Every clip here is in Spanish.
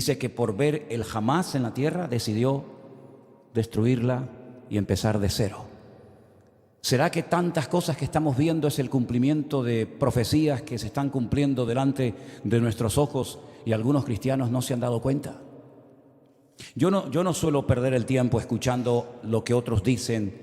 dice que por ver el Hamás en la tierra decidió destruirla y empezar de cero. ¿Será que tantas cosas que estamos viendo es el cumplimiento de profecías que se están cumpliendo delante de nuestros ojos y algunos cristianos no se han dado cuenta? Yo no suelo perder el tiempo escuchando lo que otros dicen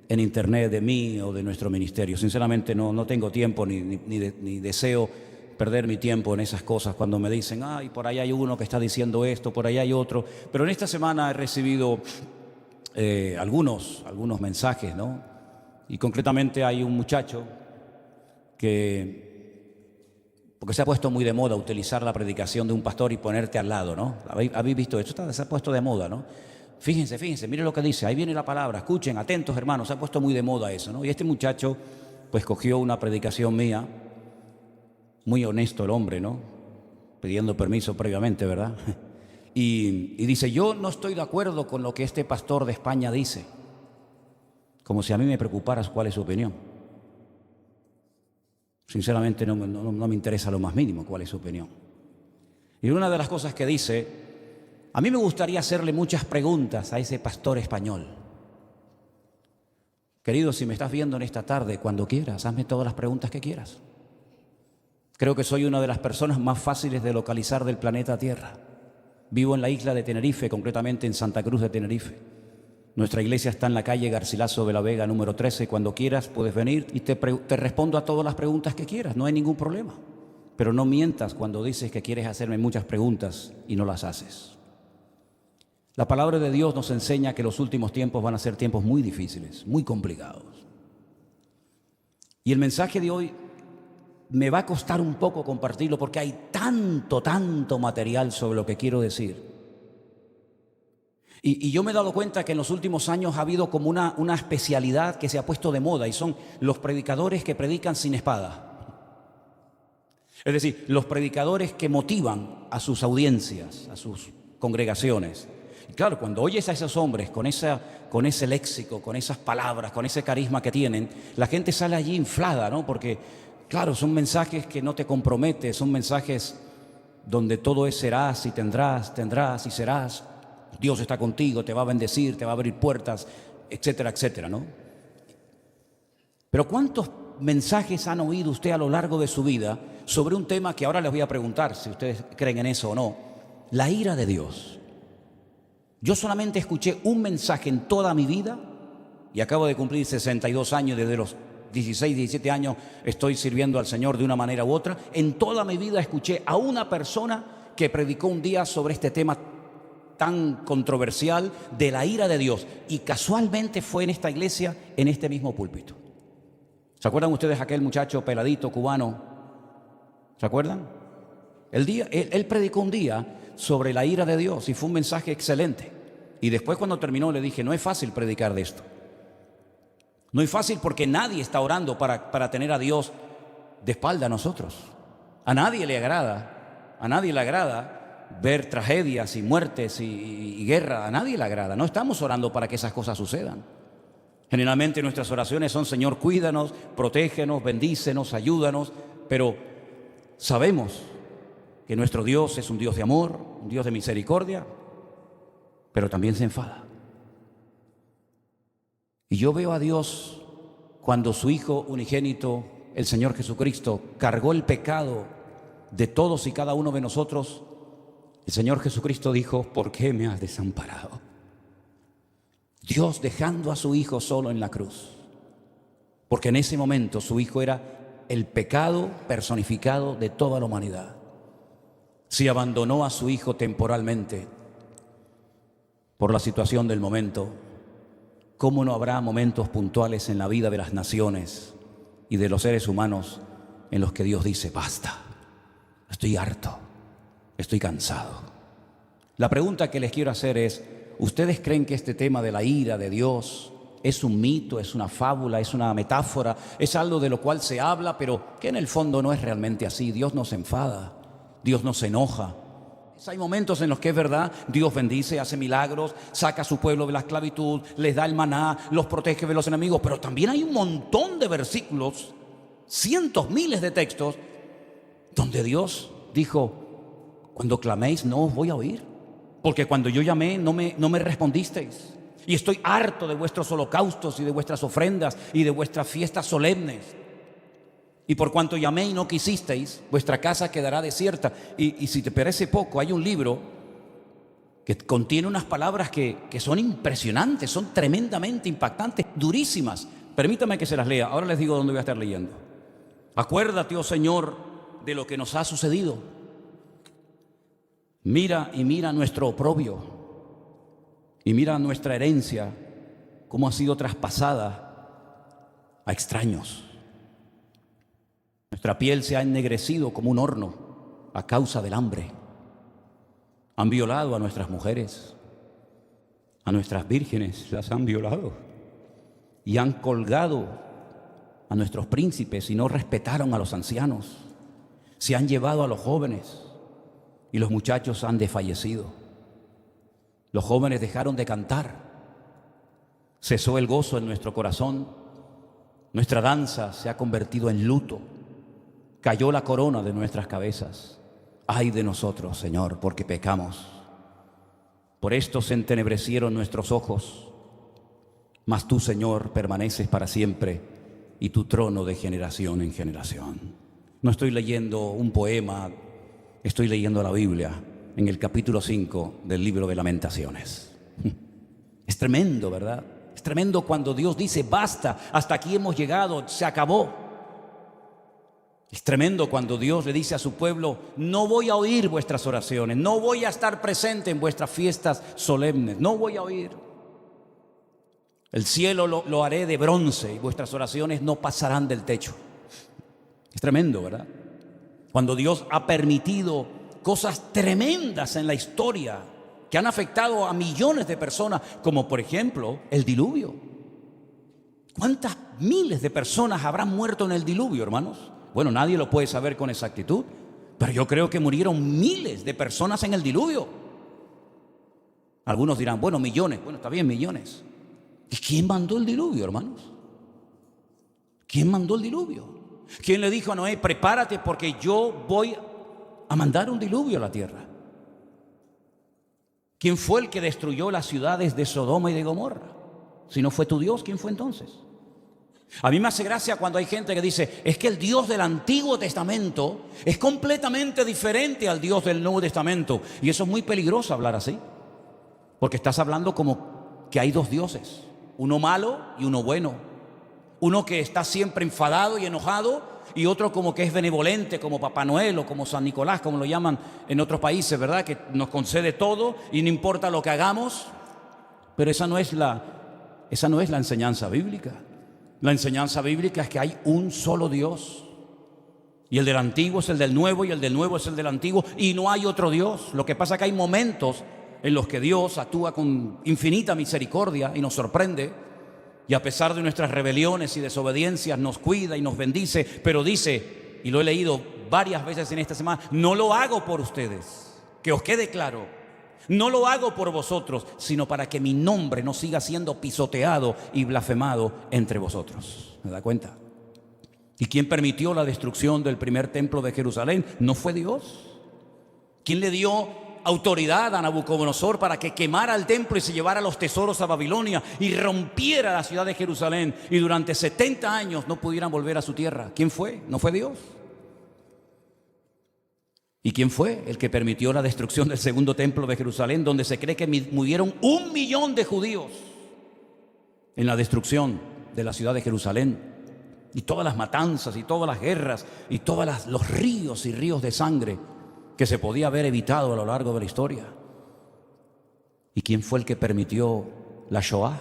en internet de mí o de nuestro ministerio. Sinceramente no tengo tiempo ni deseo perder mi tiempo en esas cosas cuando me dicen, ay, por ahí hay uno que está diciendo esto, por ahí hay otro. Pero en esta semana he recibido algunos mensajes, ¿no? Y concretamente hay un muchacho porque se ha puesto muy de moda utilizar la predicación de un pastor y ponerte al lado, ¿no? ¿Habéis visto esto? Se ha puesto de moda, ¿no? Fíjense, miren lo que dice, ahí viene la palabra, escuchen, atentos hermanos, se ha puesto muy de moda eso, ¿no? Y este muchacho pues cogió una predicación mía, muy honesto el hombre, ¿no? Pidiendo permiso previamente, ¿verdad? Y dice, yo no estoy de acuerdo con lo que este pastor de España dice. Como si a mí me preocupara cuál es su opinión. Sinceramente no me interesa lo más mínimo cuál es su opinión. Y una de las cosas que dice, a mí me gustaría hacerle muchas preguntas a ese pastor español. Querido, si me estás viendo en esta tarde, cuando quieras, hazme todas las preguntas que quieras. Creo que soy una de las personas más fáciles de localizar del planeta Tierra. Vivo en la isla de Tenerife, concretamente en Santa Cruz de Tenerife. Nuestra iglesia está en la calle Garcilaso de la Vega, número 13. Cuando quieras puedes venir y te respondo a todas las preguntas que quieras, no hay ningún problema. Pero no mientas cuando dices que quieres hacerme muchas preguntas y no las haces. La palabra de Dios nos enseña que los últimos tiempos van a ser tiempos muy difíciles, muy complicados. Y el mensaje de hoy me va a costar un poco compartirlo porque hay tanto material sobre lo que quiero decir. Y yo me he dado cuenta que en los últimos años ha habido como una especialidad que se ha puesto de moda y son los predicadores que predican sin espada. Es decir, los predicadores que motivan a sus audiencias, a sus congregaciones. Y claro, cuando oyes a esos hombres con ese léxico, con esas palabras, con ese carisma que tienen, la gente sale allí inflada, ¿no? Porque, claro, son mensajes que no te comprometen, son mensajes donde todo es serás y tendrás y serás. Dios está contigo, te va a bendecir, te va a abrir puertas, etcétera, etcétera, ¿no? Pero ¿cuántos mensajes han oído usted a lo largo de su vida sobre un tema que ahora les voy a preguntar si ustedes creen en eso o no? La ira de Dios. Yo solamente escuché un mensaje en toda mi vida y acabo de cumplir 62 años, desde los 16, 17 años estoy sirviendo al Señor de una manera u otra. En toda mi vida escuché a una persona que predicó un día sobre este tema tan controversial de la ira de Dios, y casualmente fue en esta iglesia, en este mismo púlpito. ¿Se acuerdan ustedes aquel muchacho peladito cubano? ¿Se acuerdan? Él predicó un día sobre la ira de Dios y fue un mensaje excelente. Y después, cuando terminó, le dije, no es fácil predicar de esto. No es fácil porque nadie está orando para tener a Dios de espalda a nosotros. A nadie le agrada ver tragedias y muertes y guerra. A nadie le agrada. No estamos orando para que esas cosas sucedan. Generalmente nuestras oraciones son, Señor, cuídanos, protégenos, bendícenos, ayúdanos. Pero sabemos que nuestro Dios es un Dios de amor, un Dios de misericordia, pero también se enfada. Y yo veo a Dios cuando su Hijo unigénito, el Señor Jesucristo, cargó el pecado de todos y cada uno de nosotros. El Señor Jesucristo dijo, ¿por qué me has desamparado? Dios dejando a su Hijo solo en la cruz, porque en ese momento su Hijo era el pecado personificado de toda la humanidad. Si abandonó a su Hijo temporalmente por la situación del momento, ¿cómo no habrá momentos puntuales en la vida de las naciones y de los seres humanos en los que Dios dice, basta, estoy harto? Estoy cansado. La pregunta que les quiero hacer es, ¿ustedes creen que este tema de la ira de Dios es un mito, es una fábula, es una metáfora, es algo de lo cual se habla, pero que en el fondo no es realmente así? Dios no se enfada, Dios no se enoja. Hay momentos en los que es verdad, Dios bendice, hace milagros, saca a su pueblo de la esclavitud, les da el maná, los protege de los enemigos, pero también hay un montón de versículos, cientos, miles de textos, donde Dios dijo, Cuando claméis no os voy a oír, porque cuando yo llamé no me respondisteis. Y estoy harto de vuestros holocaustos y de vuestras ofrendas y de vuestras fiestas solemnes. Y por cuanto llamé y no quisisteis, vuestra casa quedará desierta. Y si te parece poco, hay un libro que contiene unas palabras que son impresionantes, son tremendamente impactantes, durísimas. Permítame que se las lea. Ahora les digo dónde voy a estar leyendo. Acuérdate, oh Señor, de lo que nos ha sucedido. Mira y mira nuestro oprobio. Y mira nuestra herencia, cómo ha sido traspasada a extraños. Nuestra piel se ha ennegrecido como un horno a causa del hambre. Han violado a nuestras mujeres, a nuestras vírgenes las han violado. Y han colgado a nuestros príncipes y no respetaron a los ancianos. Se han llevado a los jóvenes y los muchachos han desfallecido. Los jóvenes dejaron de cantar. Cesó el gozo en nuestro corazón. Nuestra danza se ha convertido en luto. Cayó la corona de nuestras cabezas. Ay de nosotros, Señor, porque pecamos. Por esto se entenebrecieron nuestros ojos. Mas tú, Señor, permaneces para siempre y tu trono de generación en generación. No estoy leyendo un poema, estoy leyendo la Biblia en el capítulo 5 del libro de Lamentaciones. Es tremendo, ¿verdad? Es tremendo cuando Dios dice, basta, hasta aquí hemos llegado, se acabó. Es tremendo cuando Dios le dice a su pueblo, no voy a oír vuestras oraciones, no voy a estar presente en vuestras fiestas solemnes, no voy a oír. El cielo lo haré de bronce y vuestras oraciones no pasarán del techo. Es tremendo, ¿verdad? Cuando Dios ha permitido cosas tremendas en la historia que han afectado a millones de personas, como por ejemplo el diluvio. ¿Cuántas miles de personas habrán muerto en el diluvio, hermanos? Bueno, nadie lo puede saber con exactitud, pero yo creo que murieron miles de personas en el diluvio. Algunos dirán, bueno, millones. Bueno, está bien, millones. ¿Y quién mandó el diluvio, hermanos? ¿Quién mandó el diluvio? ¿Quién le dijo a Noé, prepárate porque yo voy a mandar un diluvio a la tierra? ¿Quién fue el que destruyó las ciudades de Sodoma y de Gomorra? Si no fue tu Dios, ¿quién fue entonces? A mí me hace gracia cuando hay gente que dice, es que el Dios del Antiguo Testamento es completamente diferente al Dios del Nuevo Testamento. Y eso es muy peligroso hablar así, porque estás hablando como que hay dos dioses, uno malo y uno bueno, uno que está siempre enfadado y enojado, y otro como que es benevolente, como Papá Noel o como San Nicolás, como lo llaman en otros países, ¿verdad? Que nos concede todo y no importa lo que hagamos. Pero esa no es la enseñanza bíblica. La enseñanza bíblica es que hay un solo Dios. Y el del antiguo es el del nuevo, y el del nuevo es el del antiguo, y no hay otro Dios. Lo que pasa es que hay momentos en los que Dios actúa con infinita misericordia y nos sorprende. Y a pesar de nuestras rebeliones y desobediencias nos cuida y nos bendice, pero dice, y lo he leído varias veces en esta semana, no lo hago por ustedes, que os quede claro, no lo hago por vosotros, sino para que mi nombre no siga siendo pisoteado y blasfemado entre vosotros. ¿Me da cuenta? ¿Y quién permitió la destrucción del primer templo de Jerusalén? ¿No fue Dios? ¿Quién le dio autoridad a Nabucodonosor para que quemara el templo y se llevara los tesoros a Babilonia y rompiera la ciudad de Jerusalén y durante 70 años no pudieran volver a su tierra? ¿Quién fue? ¿No fue Dios? ¿Y quién fue el que permitió la destrucción del segundo templo de Jerusalén, donde se cree que murieron 1 millón de judíos en la destrucción de la ciudad de Jerusalén? Y todas las matanzas y todas las guerras y todos los ríos y ríos de sangre que se podía haber evitado a lo largo de la historia. ¿Y quién fue el que permitió la Shoah?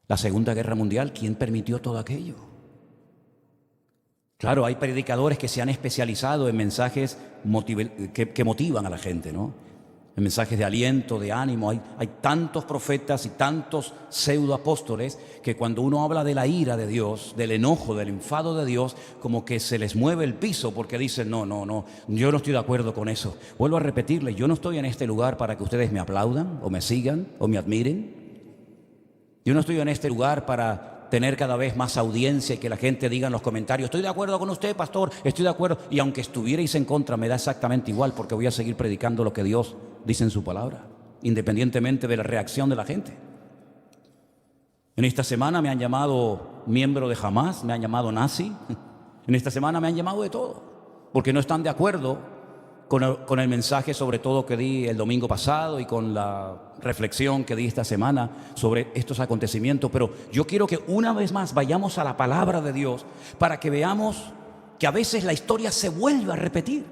La Segunda Guerra Mundial, ¿quién permitió todo aquello? Claro, hay predicadores que se han especializado en mensajes que motivan a la gente, ¿no? En mensajes de aliento, de ánimo. Hay tantos profetas y tantos pseudoapóstoles que cuando uno habla de la ira de Dios, del enojo, del enfado de Dios, como que se les mueve el piso porque dicen, no, yo no estoy de acuerdo con eso. Vuelvo a repetirles, yo no estoy en este lugar para que ustedes me aplaudan o me sigan o me admiren. Yo no estoy en este lugar para tener cada vez más audiencia y que la gente diga en los comentarios: estoy de acuerdo con usted, pastor, estoy de acuerdo. Y aunque estuvierais en contra, me da exactamente igual, porque voy a seguir predicando lo que Dios dice en su palabra, independientemente de la reacción de la gente. En esta semana me han llamado miembro de Hamas, me han llamado nazi. En esta semana me han llamado de todo, porque no están de acuerdo con el mensaje, sobre todo, que di el domingo pasado, y con la reflexión que di esta semana sobre estos acontecimientos. Pero yo quiero que una vez más vayamos a la palabra de Dios para que veamos que a veces la historia se vuelve a repetir.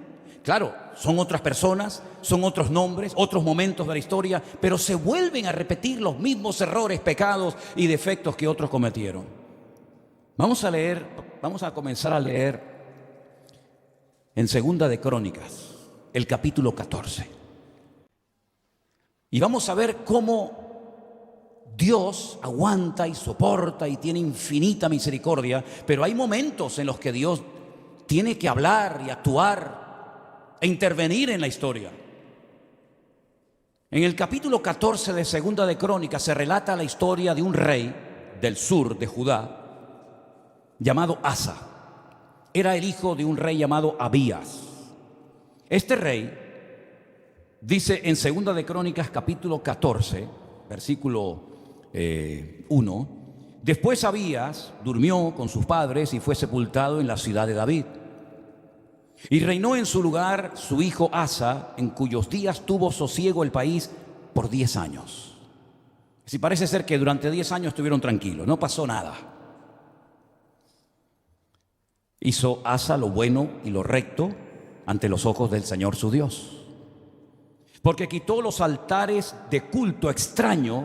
Claro, son otras personas, son otros nombres, otros momentos de la historia, pero se vuelven a repetir los mismos errores, pecados y defectos que otros cometieron. Vamos a comenzar a leer en Segunda de Crónicas, el capítulo 14. Y vamos a ver cómo Dios aguanta y soporta y tiene infinita misericordia, pero hay momentos en los que Dios tiene que hablar y actuar e intervenir en la historia. En el capítulo 14 de Segunda de Crónicas se relata la historia de un rey del sur de Judá llamado Asa. Era el hijo de un rey llamado Abías. Este rey, dice en Segunda de Crónicas capítulo 14, versículo 1, después Abías durmió con sus padres y fue sepultado en la ciudad de David. Y reinó en su lugar su hijo Asa, en cuyos días tuvo sosiego el país por 10 años. Así parece ser que durante 10 años estuvieron tranquilos, no pasó nada. Hizo Asa lo bueno y lo recto ante los ojos del Señor su Dios, porque quitó los altares de culto extraño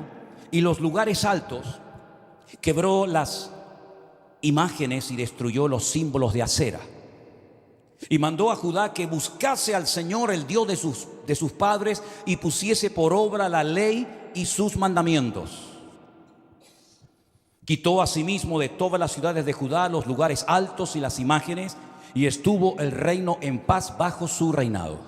y los lugares altos, quebró las imágenes y destruyó los símbolos de acera, y mandó a Judá que buscase al Señor, el Dios de sus padres, y pusiese por obra la ley y sus mandamientos. Quitó asimismo de todas las ciudades de Judá los lugares altos y las imágenes, y estuvo el reino en paz bajo su reinado.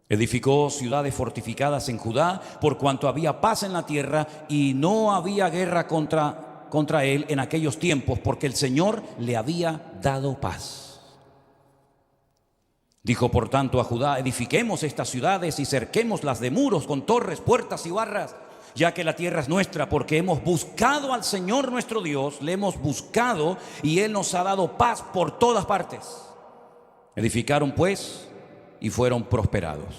Edificó ciudades fortificadas en Judá, por cuanto había paz en la tierra y no había guerra contra él en aquellos tiempos, porque el Señor le había dado paz. Dijo por tanto a Judá: edifiquemos estas ciudades y cerquémoslas de muros con torres, puertas y barras, ya que la tierra es nuestra, porque hemos buscado al Señor nuestro Dios, le hemos buscado y Él nos ha dado paz por todas partes. Edificaron pues y fueron prosperados.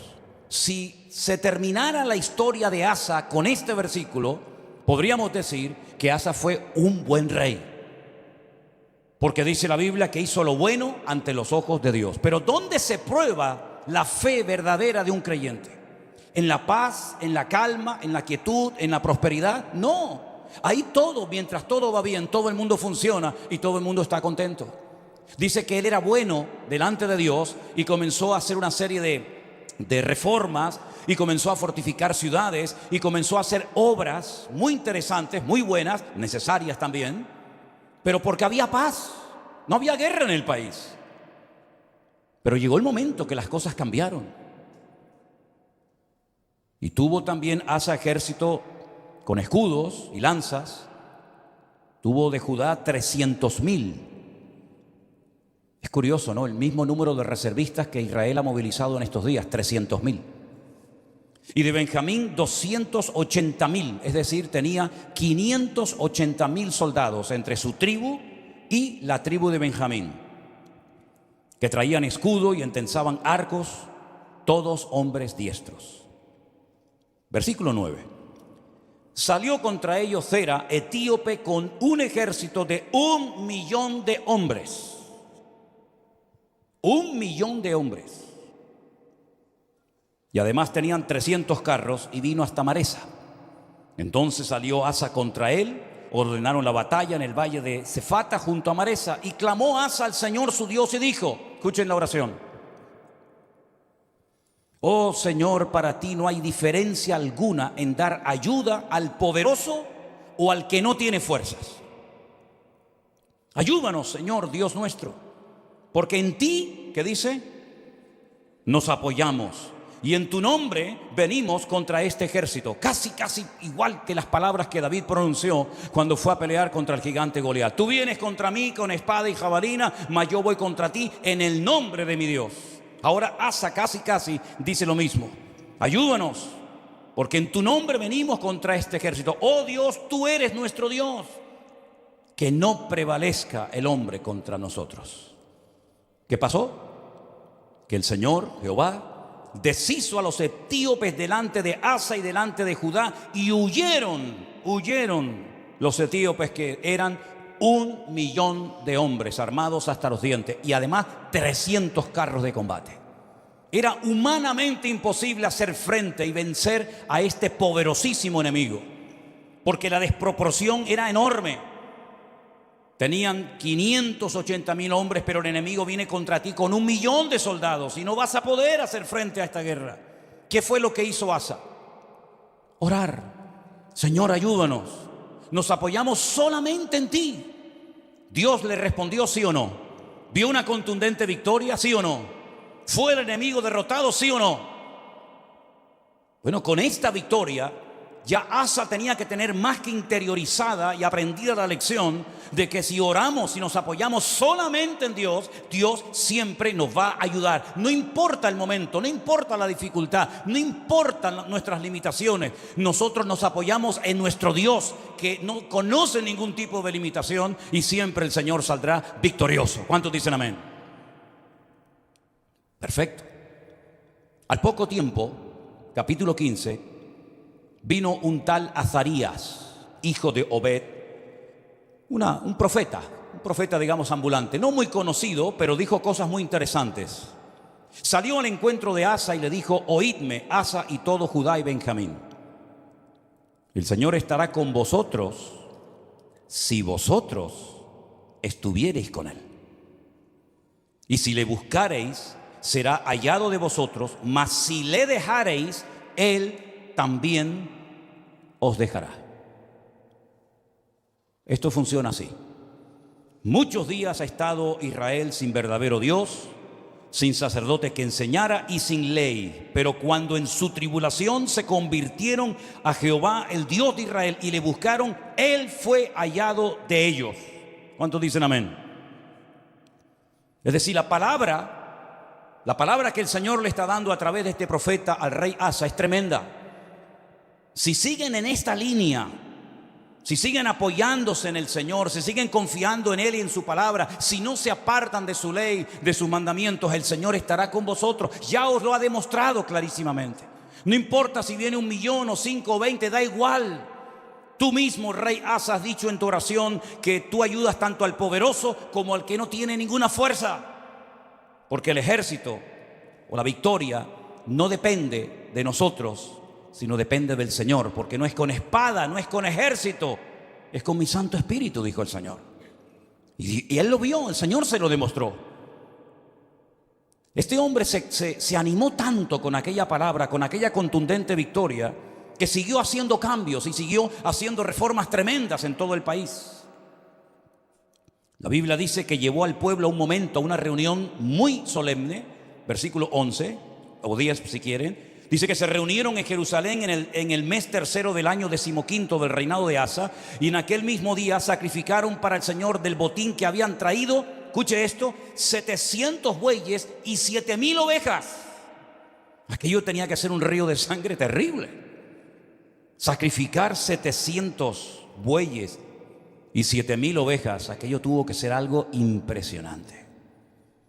Si se terminara la historia de Asa con este versículo, podríamos decir que Asa fue un buen rey, porque dice la Biblia que hizo lo bueno ante los ojos de Dios. Pero ¿dónde se prueba la fe verdadera de un creyente? ¿En la paz, en la calma, en la quietud, en la prosperidad? No, ahí mientras todo va bien, todo el mundo funciona y todo el mundo está contento. Dice que él era bueno delante de Dios y comenzó a hacer una serie de reformas, y comenzó a fortificar ciudades, y comenzó a hacer obras muy interesantes, muy buenas, necesarias también, pero porque había paz, no había guerra en el país. Pero llegó el momento que las cosas cambiaron. Y tuvo también Asa ejército con escudos y lanzas. Tuvo de Judá 300,000. Es curioso, ¿no? El mismo número de reservistas que Israel ha movilizado en estos días, 300,000. Y de Benjamín 280,000, es decir, tenía 580,000 soldados entre su tribu y la tribu de Benjamín, que traían escudo y entensaban arcos, todos hombres diestros. Versículo 9. Salió contra ellos Zera, etíope, con un ejército de 1,000,000 de hombres. 1,000,000 de hombres. Y además tenían 300 carros, y vino hasta Maresa. Entonces salió Asa contra él, ordenaron la batalla en el valle de Cefata junto a Maresa, y clamó Asa al Señor su Dios y dijo, escuchen la oración: oh Señor, para ti no hay diferencia alguna en dar ayuda al poderoso o al que no tiene fuerzas. Ayúdanos, Señor Dios nuestro, porque en ti, ¿qué dice?, nos apoyamos, y en tu nombre venimos contra este ejército. Casi igual que las palabras que David pronunció cuando fue a pelear contra el gigante Goliat. Tú vienes contra mí con espada y jabalina, mas yo voy contra ti en el nombre de mi Dios. Ahora Asa casi dice lo mismo. Ayúdanos, porque en tu nombre venimos contra este ejército. Oh Dios, tú eres nuestro Dios. Que no prevalezca el hombre contra nosotros. ¿Qué pasó? Que el Señor, Jehová, deshizo a los etíopes delante de Asa y delante de Judá, y huyeron los etíopes, que eran 1.000.000 de hombres armados hasta los dientes, y además 300 carros de combate. Era humanamente imposible hacer frente y vencer a este poderosísimo enemigo, porque la desproporción era enorme. Tenían 580.000 hombres, pero el enemigo viene contra ti con 1.000.000 de soldados y no vas a poder hacer frente a esta guerra. ¿Qué fue lo que hizo Asa? Orar. Señor, ayúdanos. Nos apoyamos solamente en ti. Dios le respondió sí o no. ¿Vio una contundente victoria? Sí o no. ¿Fue el enemigo derrotado? Sí o no. Bueno, con esta victoria ya Asa tenía que tener más que interiorizada y aprendida la lección de que si oramos y nos apoyamos solamente en Dios, Dios siempre nos va a ayudar. No importa el momento, no importa la dificultad, no importan nuestras limitaciones. Nosotros nos apoyamos en nuestro Dios, que no conoce ningún tipo de limitación, y siempre el Señor saldrá victorioso. ¿Cuántos dicen amén? Perfecto. Al poco tiempo, capítulo 15, vino un tal Azarías, hijo de Obed, un profeta, digamos, ambulante, no muy conocido, pero dijo cosas muy interesantes. Salió al encuentro de Asa y le dijo: oídme, Asa y todo Judá y Benjamín. El Señor estará con vosotros si vosotros estuviereis con él. Y si le buscareis, será hallado de vosotros, mas si le dejareis, él también os dejará. Esto funciona así. Muchos días ha estado Israel sin verdadero Dios, sin sacerdote que enseñara y sin ley. Pero cuando en su tribulación se convirtieron a Jehová, el Dios de Israel, y le buscaron, él fue hallado de ellos. ¿Cuántos dicen amén? Es decir, la palabra que el Señor le está dando a través de este profeta al rey Asa es tremenda. Si siguen en esta línea, si siguen apoyándose en el Señor, si siguen confiando en Él y en su palabra, si no se apartan de su ley, de sus mandamientos, el Señor estará con vosotros. Ya os lo ha demostrado clarísimamente. No importa si viene 1.000.000 o 5 o 20, da igual. Tú mismo, rey Asa, has dicho en tu oración que tú ayudas tanto al poderoso como al que no tiene ninguna fuerza. Porque el ejército o la victoria no depende de nosotros, sino depende del Señor, porque no es con espada, no es con ejército, es con mi Santo Espíritu, dijo el Señor. Y él lo vio, el Señor se lo demostró. Este hombre se animó tanto con aquella palabra, con aquella contundente victoria, que siguió haciendo cambios y siguió haciendo reformas tremendas en todo el país. La Biblia dice que llevó al pueblo a un momento, a una reunión muy solemne, versículo 11, o 10 si quieren. Dice que se reunieron en Jerusalén en el mes tercero del año 15 del reinado de Asa, y en aquel mismo día sacrificaron para el Señor del botín que habían traído, escuche esto, 700 bueyes y 7.000 ovejas. Aquello tenía que ser un río de sangre terrible. Sacrificar 700 bueyes y 7.000 ovejas, aquello tuvo que ser algo impresionante.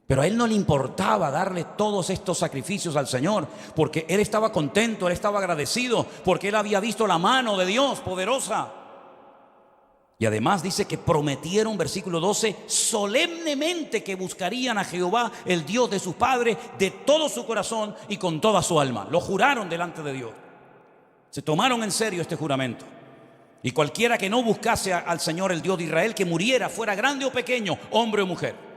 Pero a él no le importaba darle todos estos sacrificios al Señor, porque él estaba contento, él estaba agradecido, porque él había visto la mano de Dios poderosa. Y además dice que prometieron, versículo 12, solemnemente que buscarían a Jehová, el Dios de sus padres, de todo su corazón y con toda su alma. Lo juraron delante de Dios. Se tomaron en serio este juramento. Y cualquiera que no buscase al Señor, el Dios de Israel, que muriera, fuera grande o pequeño, hombre o mujer.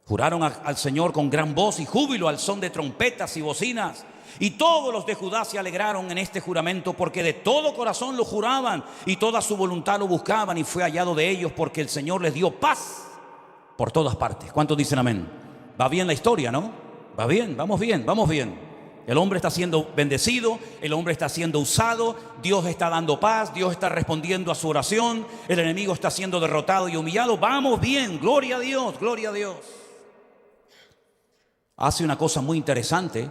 Juraron al Señor con gran voz y júbilo, al son de trompetas y bocinas. Y todos los de Judá se alegraron en este juramento, porque de todo corazón lo juraban y toda su voluntad lo buscaban, y fue hallado de ellos, porque el Señor les dio paz por todas partes. ¿Cuántos dicen amén? Va bien la historia, ¿no? Va bien, vamos bien, vamos bien. El hombre está siendo bendecido, el hombre está siendo usado, Dios está dando paz, Dios está respondiendo a su oración, el enemigo está siendo derrotado y humillado. Vamos bien, gloria a Dios, gloria a Dios. Hace una cosa muy interesante.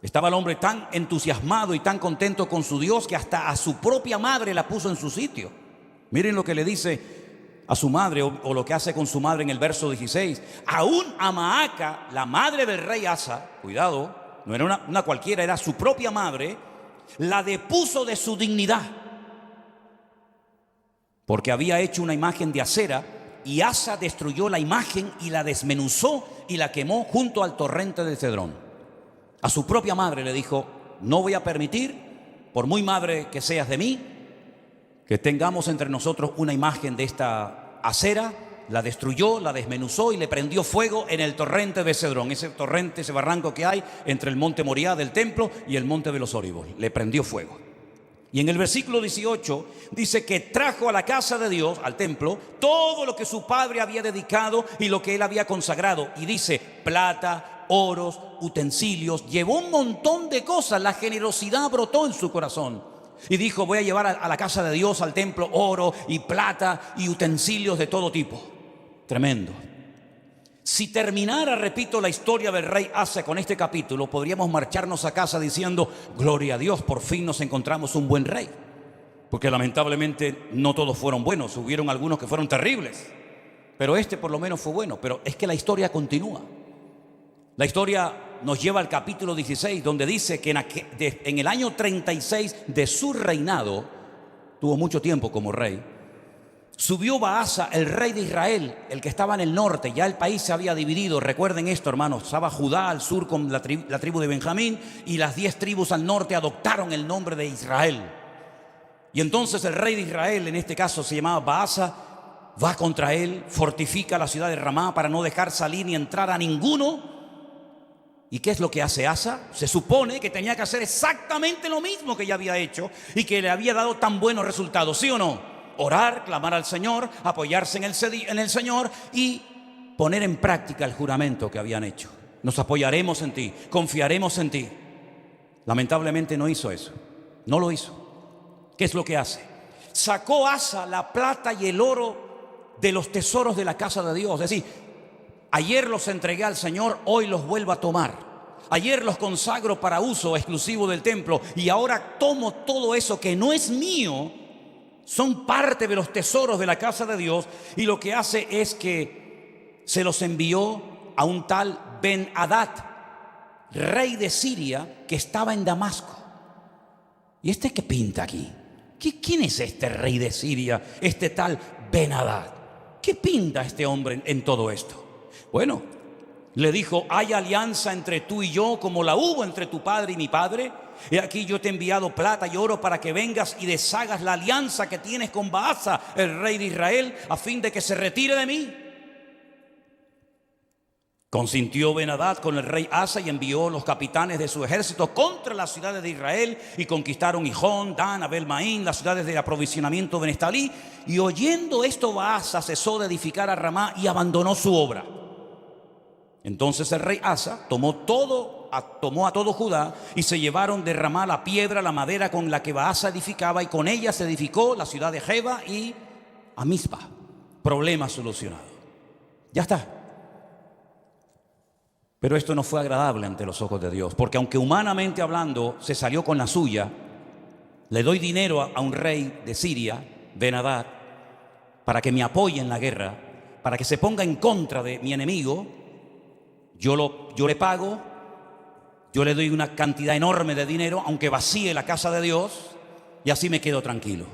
Estaba el hombre tan entusiasmado y tan contento con su Dios que hasta a su propia madre la puso en su sitio. Miren lo que le dice a su madre, o lo que hace con su madre en el verso 16. Aún a Maaca, la madre del rey Asa, cuidado, no era una cualquiera, era su propia madre, la depuso de su dignidad, porque había hecho una imagen de acera, y Asa destruyó la imagen y la desmenuzó y la quemó junto al torrente del Cedrón. A su propia madre le dijo: no voy a permitir, por muy madre que seas de mí, que tengamos entre nosotros una imagen de esta acera. La destruyó, la desmenuzó y le prendió fuego en el torrente de Cedrón, ese torrente, ese barranco que hay entre el monte Moriah del templo y el monte de los Olivos. Le prendió fuego. Y en el versículo 18 dice que trajo a la casa de Dios, al templo, todo lo que su padre había dedicado y lo que él había consagrado. Y dice: plata, oros, utensilios, llevó un montón de cosas. La generosidad brotó en su corazón. Y dijo: voy a llevar a la casa de Dios, al templo, oro y plata y utensilios de todo tipo. Tremendo. Si terminara, repito, la historia del rey Asa con este capítulo, podríamos marcharnos a casa diciendo: gloria a Dios, por fin nos encontramos un buen rey. Porque lamentablemente no todos fueron buenos, hubieron algunos que fueron terribles, pero este por lo menos fue bueno. Pero es que la historia continúa. La historia nos lleva al capítulo 16, donde dice que en el año 36 de su reinado, tuvo mucho tiempo como rey, subió Baasa, el rey de Israel, el que estaba en el norte. Ya el país se había dividido, recuerden esto, hermanos. Estaba Judá al sur con la tribu de Benjamín, y las 10 tribus al norte adoptaron el nombre de Israel. Y entonces el rey de Israel, en este caso se llamaba Baasa, va contra él, fortifica la ciudad de Ramá para no dejar salir ni entrar a ninguno. ¿Y qué es lo que hace Asa? Se supone que tenía que hacer exactamente lo mismo que ya había hecho y que le había dado tan buenos resultados, ¿sí o no? Orar, clamar al Señor, apoyarse en el Señor y poner en práctica el juramento que habían hecho. Nos apoyaremos en ti, confiaremos en ti. Lamentablemente no hizo eso, no lo hizo. ¿Qué es lo que hace? Sacó Asa la plata y el oro de los tesoros de la casa de Dios. Es decir, ayer los entregué al Señor, hoy los vuelvo a tomar. Ayer los consagro para uso exclusivo del templo, y ahora tomo todo eso que no es mío. Son parte de los tesoros de la casa de Dios, y lo que hace es que se los envió a un tal Ben-Hadad, rey de Siria, que estaba en Damasco. ¿Y este qué pinta aquí? ¿Quién es este rey de Siria, este tal Ben-Hadad? ¿Qué pinta este hombre en todo esto? Bueno, le dijo: hay alianza entre tú y yo como la hubo entre tu padre y mi padre. He aquí yo te he enviado plata y oro para que vengas y deshagas la alianza que tienes con Baasa, el rey de Israel, a fin de que se retire de mí. Consintió Ben-Hadad con el rey Asa y envió los capitanes de su ejército contra las ciudades de Israel, y conquistaron Gijón, Dan, Abel-Maín, las ciudades de aprovisionamiento de Neftalí. Y oyendo esto, Baasa cesó de edificar a Ramá y abandonó su obra. Entonces el rey Asa tomó a todo Judá, y se llevaron de Ramá la piedra, la madera con la que Baasa edificaba, y con ella se edificó la ciudad de Jeba y a Mizpa. Problema solucionado. Ya está. Pero esto no fue agradable ante los ojos de Dios, porque aunque humanamente hablando se salió con la suya, le doy dinero a un rey de Siria, Ben-Hadad, para que me apoye en la guerra, para que se ponga en contra de mi enemigo. Yo le pago, yo le doy una cantidad enorme de dinero, aunque vacíe la casa de Dios, y así me quedo tranquilo.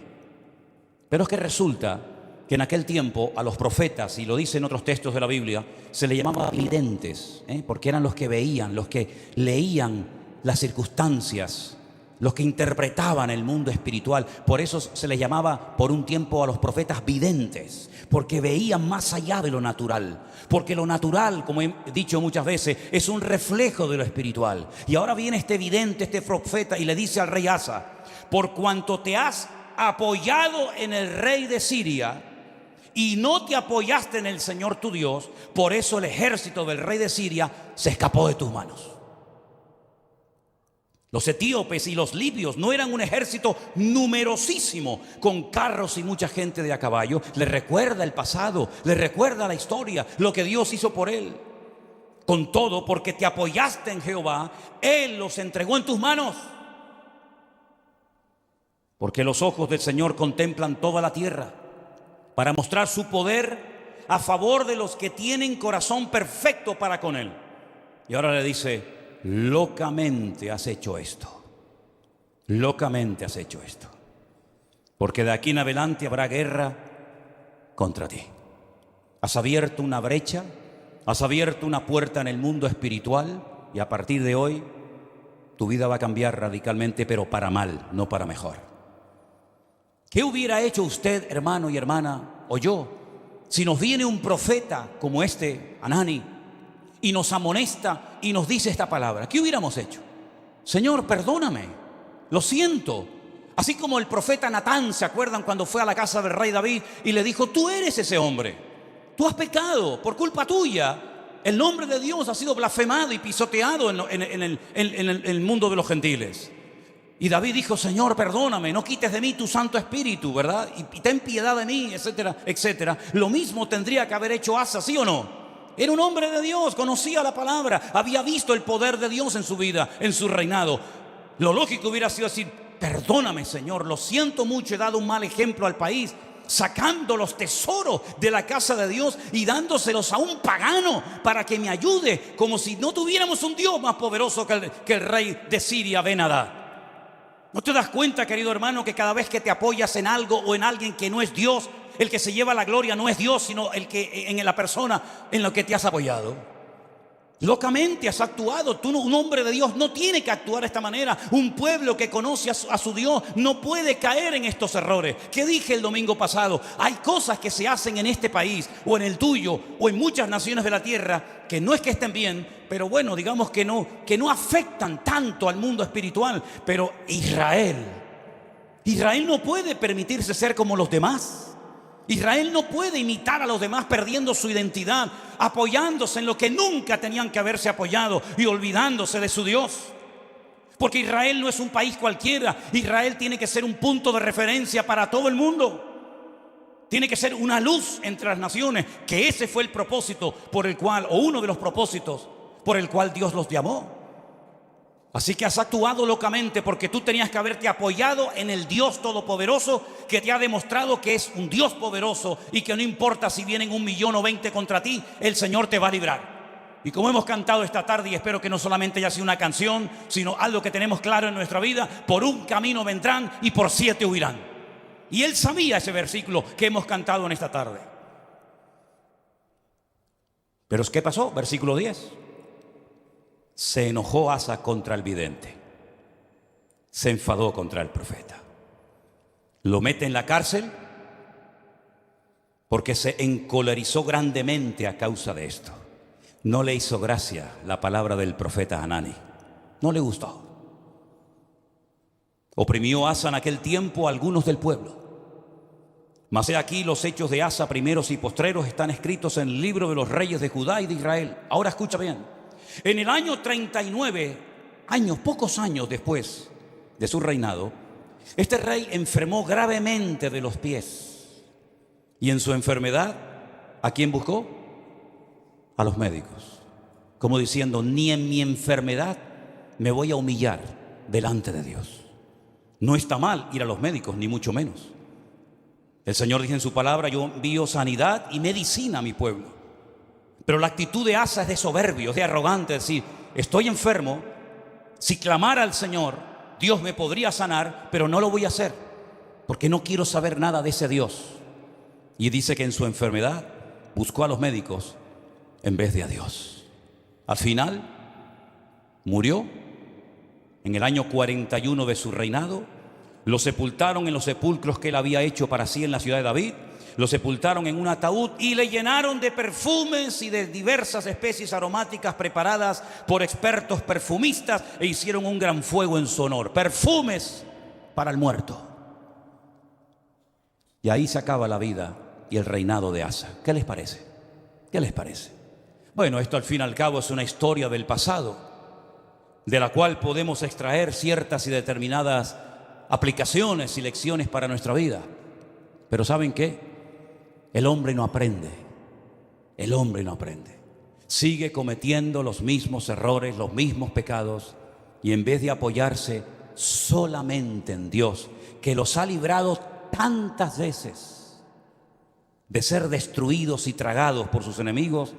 Pero es que resulta que en aquel tiempo a los profetas, y lo dicen otros textos de la Biblia, se les llamaba videntes, porque eran los que veían, los que leían las circunstancias, los que interpretaban el mundo espiritual. Por eso se les llamaba por un tiempo a los profetas videntes, porque veían más allá de lo natural. Porque lo natural, como he dicho muchas veces, es un reflejo de lo espiritual. Y ahora viene este vidente, este profeta, y le dice al rey Asa: por cuanto te has apoyado en el rey de Siria y no te apoyaste en el Señor tu Dios, por eso el ejército del rey de Siria se escapó de tus manos. Los etíopes y los libios no eran un ejército numerosísimo con carros y mucha gente de a caballo. Le recuerda el pasado, le recuerda la historia, lo que Dios hizo por él. Con todo, porque te apoyaste en Jehová, Él los entregó en tus manos. Porque los ojos del Señor contemplan toda la tierra para mostrar su poder a favor de los que tienen corazón perfecto para con Él. Y ahora le dice: locamente has hecho esto, locamente has hecho esto, porque de aquí en adelante habrá guerra contra ti. Has abierto una brecha, has abierto una puerta en el mundo espiritual, y a partir de hoy tu vida va a cambiar radicalmente, pero para mal, no para mejor. ¿Qué hubiera hecho usted, hermano y hermana, o yo, si nos viene un profeta como este, Hanani, y nos amonesta y nos dice esta palabra? ¿Qué hubiéramos hecho? Señor, perdóname, lo siento. Así como el profeta Natán, ¿se acuerdan cuando fue a la casa del rey David y le dijo: tú eres ese hombre, tú has pecado, por culpa tuya el nombre de Dios ha sido blasfemado y pisoteado en el mundo de los gentiles? Y David dijo: Señor, perdóname, no quites de mí tu Santo Espíritu, ¿verdad? Y ten piedad de mí, etcétera, etcétera. Lo mismo tendría que haber hecho Asa, ¿sí o no? Era un hombre de Dios, conocía la palabra, había visto el poder de Dios en su vida, en su reinado. Lo lógico hubiera sido decir: perdóname, Señor, lo siento mucho, he dado un mal ejemplo al país, sacando los tesoros de la casa de Dios y dándoselos a un pagano para que me ayude, como si no tuviéramos un Dios más poderoso que el rey de Siria, Ben-Hadad. ¿No te das cuenta, querido hermano, que cada vez que te apoyas en algo o en alguien que no es Dios, el que se lleva la gloria no es Dios, sino el que en la persona en la que te has apoyado? Locamente has actuado. Tú, un hombre de Dios, no tiene que actuar de esta manera. Un pueblo que conoce a su Dios no puede caer en estos errores. ¿Qué dije el domingo pasado? Hay cosas que se hacen en este país, o en el tuyo, o en muchas naciones de la tierra, que no es que estén bien, pero bueno, digamos que no afectan tanto al mundo espiritual. Pero Israel no puede permitirse ser como los demás. Israel no puede imitar a los demás perdiendo su identidad, apoyándose en lo que nunca tenían que haberse apoyado y olvidándose de su Dios. Porque Israel no es un país cualquiera. Israel tiene que ser un punto de referencia para todo el mundo. Tiene que ser una luz entre las naciones, que ese fue el propósito por el cual, o uno de los propósitos por el cual Dios los llamó. Así que has actuado locamente porque tú tenías que haberte apoyado en el Dios Todopoderoso, que te ha demostrado que es un Dios poderoso y que no importa si vienen 1 millón o 20 contra ti, el Señor te va a librar. Y como hemos cantado esta tarde, y espero que no solamente haya sido una canción, sino algo que tenemos claro en nuestra vida: por un camino vendrán y por 7 huirán. Y él sabía ese versículo que hemos cantado en esta tarde. Pero ¿qué pasó? Versículo 10. Se enojó Asa contra el vidente, se enfadó contra el profeta, lo mete en la cárcel porque se encolerizó grandemente a causa de esto. No le hizo gracia la palabra del profeta Hanani, no le gustó. Oprimió Asa en aquel tiempo a algunos del pueblo. Mas he aquí, los hechos de Asa, primeros y postreros, están escritos en el libro de los reyes de Judá y de Israel. Ahora escucha bien. En el año 39, pocos años después de su reinado, este rey enfermó gravemente de los pies. Y en su enfermedad, ¿a quién buscó? A los médicos. Como diciendo: ni en mi enfermedad me voy a humillar delante de Dios. No está mal ir a los médicos, ni mucho menos. El Señor dice en su palabra: yo envío sanidad y medicina a mi pueblo. Pero la actitud de Asa es de soberbio, es de arrogante, es decir: estoy enfermo, si clamara al Señor, Dios me podría sanar, pero no lo voy a hacer, porque no quiero saber nada de ese Dios. Y dice que en su enfermedad buscó a los médicos en vez de a Dios. Al final, murió en el año 41 de su reinado. Lo sepultaron en los sepulcros que él había hecho para sí en la ciudad de David. Lo sepultaron en un ataúd y le llenaron de perfumes y de diversas especies aromáticas preparadas por expertos perfumistas, e hicieron un gran fuego en su honor. Perfumes para el muerto. Y ahí se acaba la vida y el reinado de Asa. ¿Qué les parece? ¿Qué les parece? Bueno, esto al fin y al cabo es una historia del pasado. de la cual podemos extraer ciertas y determinadas aplicaciones y lecciones para nuestra vida. Pero ¿saben qué? El hombre no aprende. El hombre no aprende. Sigue cometiendo los mismos errores, los mismos pecados, y en vez de apoyarse solamente en Dios, que los ha librado tantas veces de ser destruidos y tragados por sus enemigos,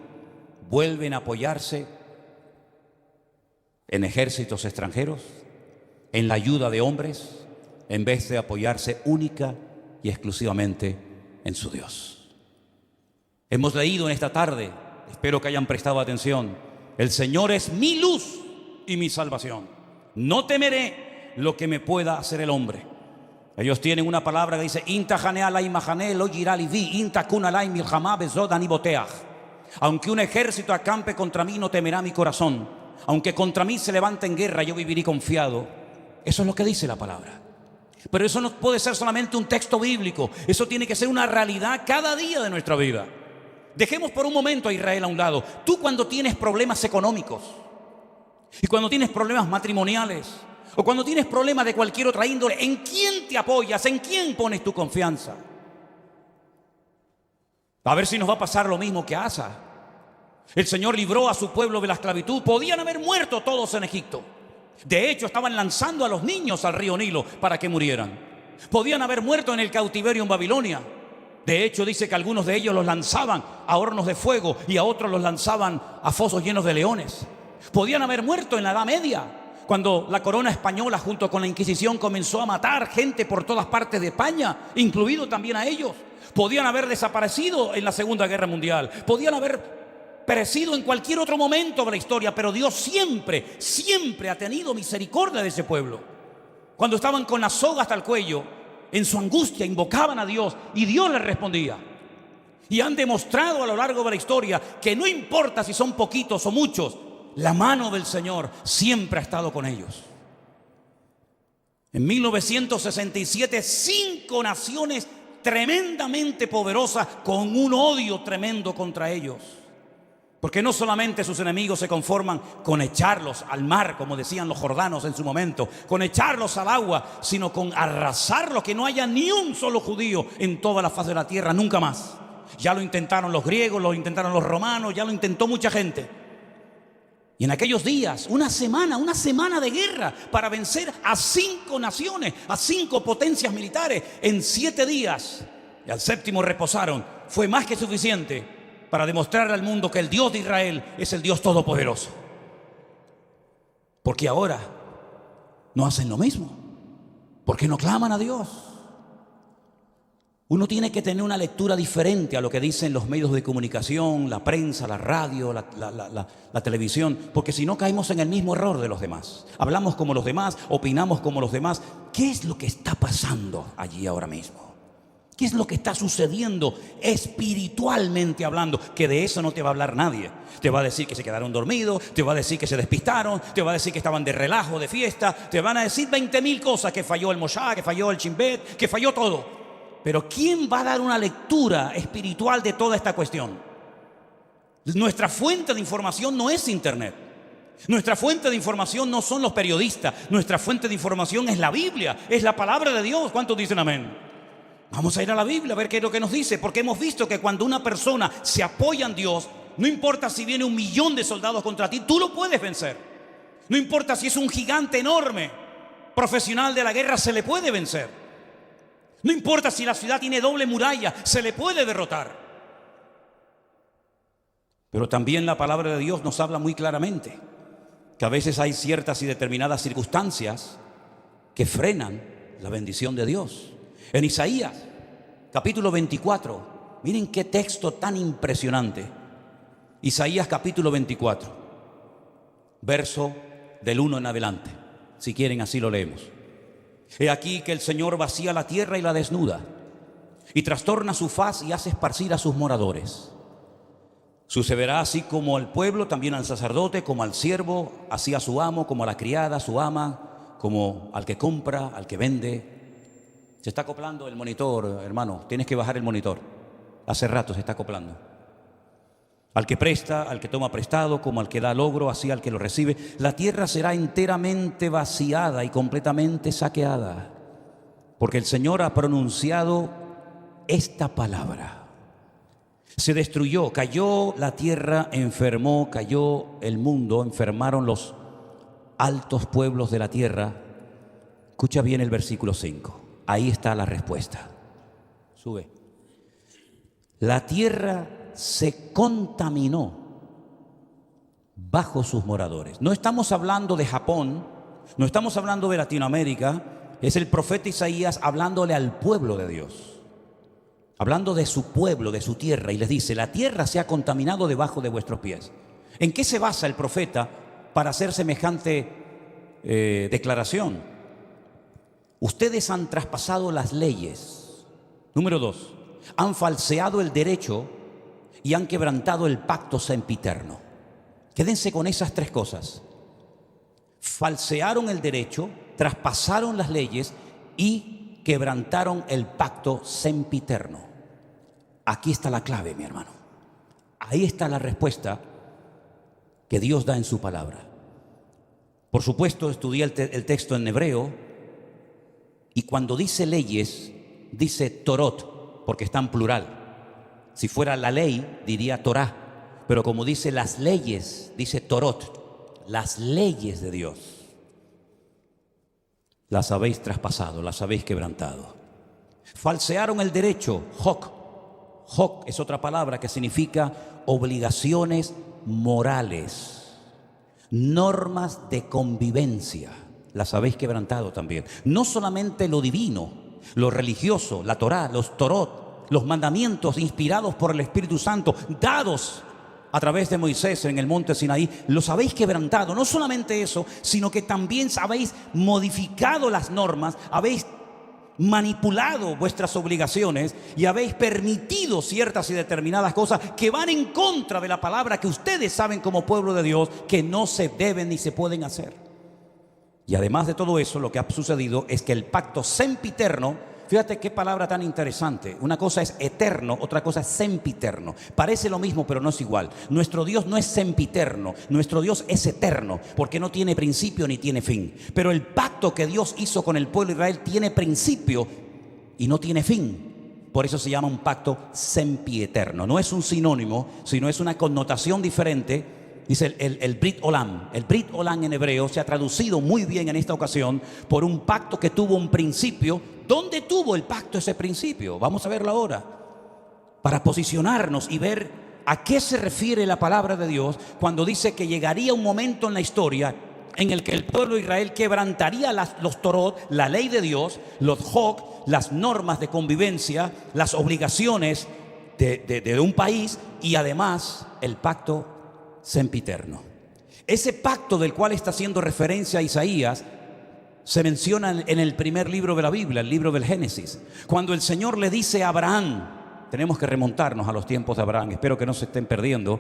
vuelven a apoyarse en ejércitos extranjeros, en la ayuda de hombres, en vez de apoyarse única y exclusivamente en su Dios. Hemos leído en esta tarde, espero que hayan prestado atención: el Señor es mi luz y mi salvación. No temeré lo que me pueda hacer el hombre. Ellos tienen una palabra que dice: aunque un ejército acampe contra mí, no temerá mi corazón. Aunque contra mí se levante en guerra, yo viviré confiado. Eso es lo que dice la palabra. Pero eso no puede ser solamente un texto bíblico. Eso tiene que ser una realidad cada día de nuestra vida. Dejemos por un momento a Israel a un lado. Tú, cuando tienes problemas económicos, y cuando tienes problemas matrimoniales, o cuando tienes problemas de cualquier otra índole, ¿en quién te apoyas? ¿En quién pones tu confianza? A ver si nos va a pasar lo mismo que a Asa. El Señor libró a su pueblo de la esclavitud. Podían haber muerto todos en Egipto. De hecho, estaban lanzando a los niños al río Nilo para que murieran. Podían haber muerto en el cautiverio en Babilonia. De hecho, dice que algunos de ellos los lanzaban a hornos de fuego y a otros los lanzaban a fosos llenos de leones. Podían haber muerto en la Edad Media, cuando la corona española junto con la Inquisición comenzó a matar gente por todas partes de España, incluido también a ellos. Podían haber desaparecido en la Segunda Guerra Mundial. Podían haber perecido en cualquier otro momento de la historia, pero Dios siempre, siempre ha tenido misericordia de ese pueblo. Cuando estaban con la soga hasta el cuello, en su angustia invocaban a Dios y Dios les respondía. Y han demostrado a lo largo de la historia que no importa si son poquitos o muchos, la mano del Señor siempre ha estado con ellos. En 1967, 5 naciones tremendamente poderosas con un odio tremendo contra ellos. Porque no solamente sus enemigos se conforman con echarlos al mar, como decían los jordanos en su momento, con echarlos al agua, sino con arrasarlos, que no haya ni un solo judío en toda la faz de la tierra, nunca más. Ya lo intentaron los griegos, lo intentaron los romanos, ya lo intentó mucha gente. Y en aquellos días, una semana de guerra para vencer a 5 naciones, a 5 potencias militares en 7 días. Y al 7º reposaron. Fue más que suficiente para demostrarle al mundo que el Dios de Israel es el Dios todopoderoso. Porque ahora no hacen lo mismo. Porque no claman a Dios. Uno tiene que tener una lectura diferente a lo que dicen los medios de comunicación, la prensa, la radio, la televisión, porque si no caemos en el mismo error de los demás. Hablamos como los demás, opinamos como los demás. ¿Qué es lo que está pasando allí ahora mismo? ¿Qué es lo que está sucediendo espiritualmente hablando? Que de eso no te va a hablar nadie. Te va a decir que se quedaron dormidos, te va a decir que se despistaron, te va a decir que estaban de relajo, de fiesta, te van a decir 20.000 cosas, que falló el Moshá, que falló el Chimbet, que falló todo. Pero ¿quién va a dar una lectura espiritual de toda esta cuestión? Nuestra fuente de información no es Internet. Nuestra fuente de información no son los periodistas. Nuestra fuente de información es la Biblia, es la palabra de Dios. ¿Cuántos dicen amén? Vamos a ir a la Biblia a ver qué es lo que nos dice, porque hemos visto que cuando una persona se apoya en Dios, no importa si viene 1.000.000 de soldados contra ti, tú lo puedes vencer. No importa si es un gigante enorme, profesional de la guerra, se le puede vencer. No importa si la ciudad tiene doble muralla, se le puede derrotar. Pero también la palabra de Dios nos habla muy claramente que a veces hay ciertas y determinadas circunstancias que frenan la bendición de Dios. En Isaías, capítulo 24, miren qué texto tan impresionante. Isaías capítulo 24, verso del 1 en adelante. Si quieren, así lo leemos. He aquí que el Señor vacía la tierra y la desnuda, y trastorna su faz y hace esparcir a sus moradores. Sucederá así como al pueblo, también al sacerdote, como al siervo, así a su amo, como a la criada, a su ama, como al que compra, al que vende. Se está acoplando el monitor, hermano. Tienes que bajar el monitor. Hace rato se está acoplando. Al que presta, al que toma prestado, como al que da logro, así al que lo recibe. La tierra será enteramente vaciada y completamente saqueada, porque el Señor ha pronunciado esta palabra. Se destruyó, cayó la tierra, enfermó, cayó el mundo, enfermaron los altos pueblos de la tierra. Escucha bien el versículo 5. Ahí está la respuesta. Sube. La tierra se contaminó bajo sus moradores. No estamos hablando de Japón, no estamos hablando de Latinoamérica. Es el profeta Isaías hablándole al pueblo de Dios, hablando de su pueblo, de su tierra, y les dice: la tierra se ha contaminado debajo de vuestros pies. ¿En qué se basa el profeta para hacer semejante declaración? Ustedes han traspasado las leyes. Número 2, han falseado el derecho y han quebrantado el pacto sempiterno. Quédense con esas tres cosas. Falsearon el derecho, traspasaron las leyes y quebrantaron el pacto sempiterno. Aquí está la clave, mi hermano. Ahí está la respuesta que Dios da en su palabra. Por supuesto, estudié el texto en hebreo, y cuando dice leyes, dice Torot, porque está en plural. Si fuera la ley, diría Torah, pero como dice las leyes, dice Torot, las leyes de Dios. Las habéis traspasado, las habéis quebrantado. Falsearon el derecho, Hok. Hok es otra palabra que significa obligaciones morales, normas de convivencia. Las habéis quebrantado también. No solamente lo divino, lo religioso, la Torá, los Torot, los mandamientos inspirados por el Espíritu Santo, dados a través de Moisés en el monte Sinaí, los habéis quebrantado. No solamente eso, sino que también habéis modificado las normas, habéis manipulado vuestras obligaciones y habéis permitido ciertas y determinadas cosas que van en contra de la palabra que ustedes saben como pueblo de Dios que no se deben ni se pueden hacer. Y además de todo eso, lo que ha sucedido es que el pacto sempiterno, fíjate qué palabra tan interesante. Una cosa es eterno, otra cosa es sempiterno. Parece lo mismo, pero no es igual. Nuestro Dios no es sempiterno, nuestro Dios es eterno, porque no tiene principio ni tiene fin. Pero el pacto que Dios hizo con el pueblo de Israel tiene principio y no tiene fin. Por eso se llama un pacto sempieterno. No es un sinónimo, sino es una connotación diferente. Dice el Brit Olam. El Brit Olam en hebreo se ha traducido muy bien en esta ocasión por un pacto que tuvo un principio. ¿Dónde tuvo el pacto ese principio? Vamos a verlo ahora, para posicionarnos y ver a qué se refiere la palabra de Dios cuando dice que llegaría un momento en la historia en el que el pueblo de Israel quebrantaría los Torot, la ley de Dios, los Hok, las normas de convivencia, las obligaciones de un país, y además el pacto sempiterno. Ese pacto del cual está haciendo referencia Isaías se menciona en el primer libro de la Biblia, el libro del Génesis, cuando el Señor le dice a Abraham. Tenemos que remontarnos a los tiempos de Abraham. Espero que no se estén perdiendo,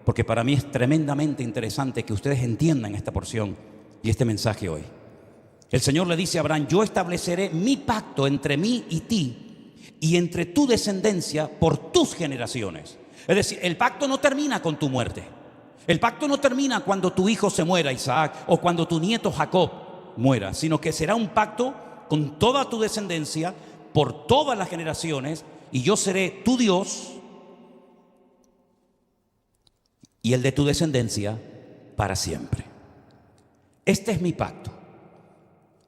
porque para mí es tremendamente interesante que ustedes entiendan esta porción y este mensaje hoy. El Señor le dice a Abraham: yo estableceré mi pacto entre mí y ti y entre tu descendencia por tus generaciones. Es decir, el pacto no termina con tu muerte. El pacto no termina cuando tu hijo se muera, Isaac, o cuando tu nieto Jacob muera, sino que será un pacto con toda tu descendencia por todas las generaciones, y yo seré tu Dios y el de tu descendencia para siempre. Este es mi pacto.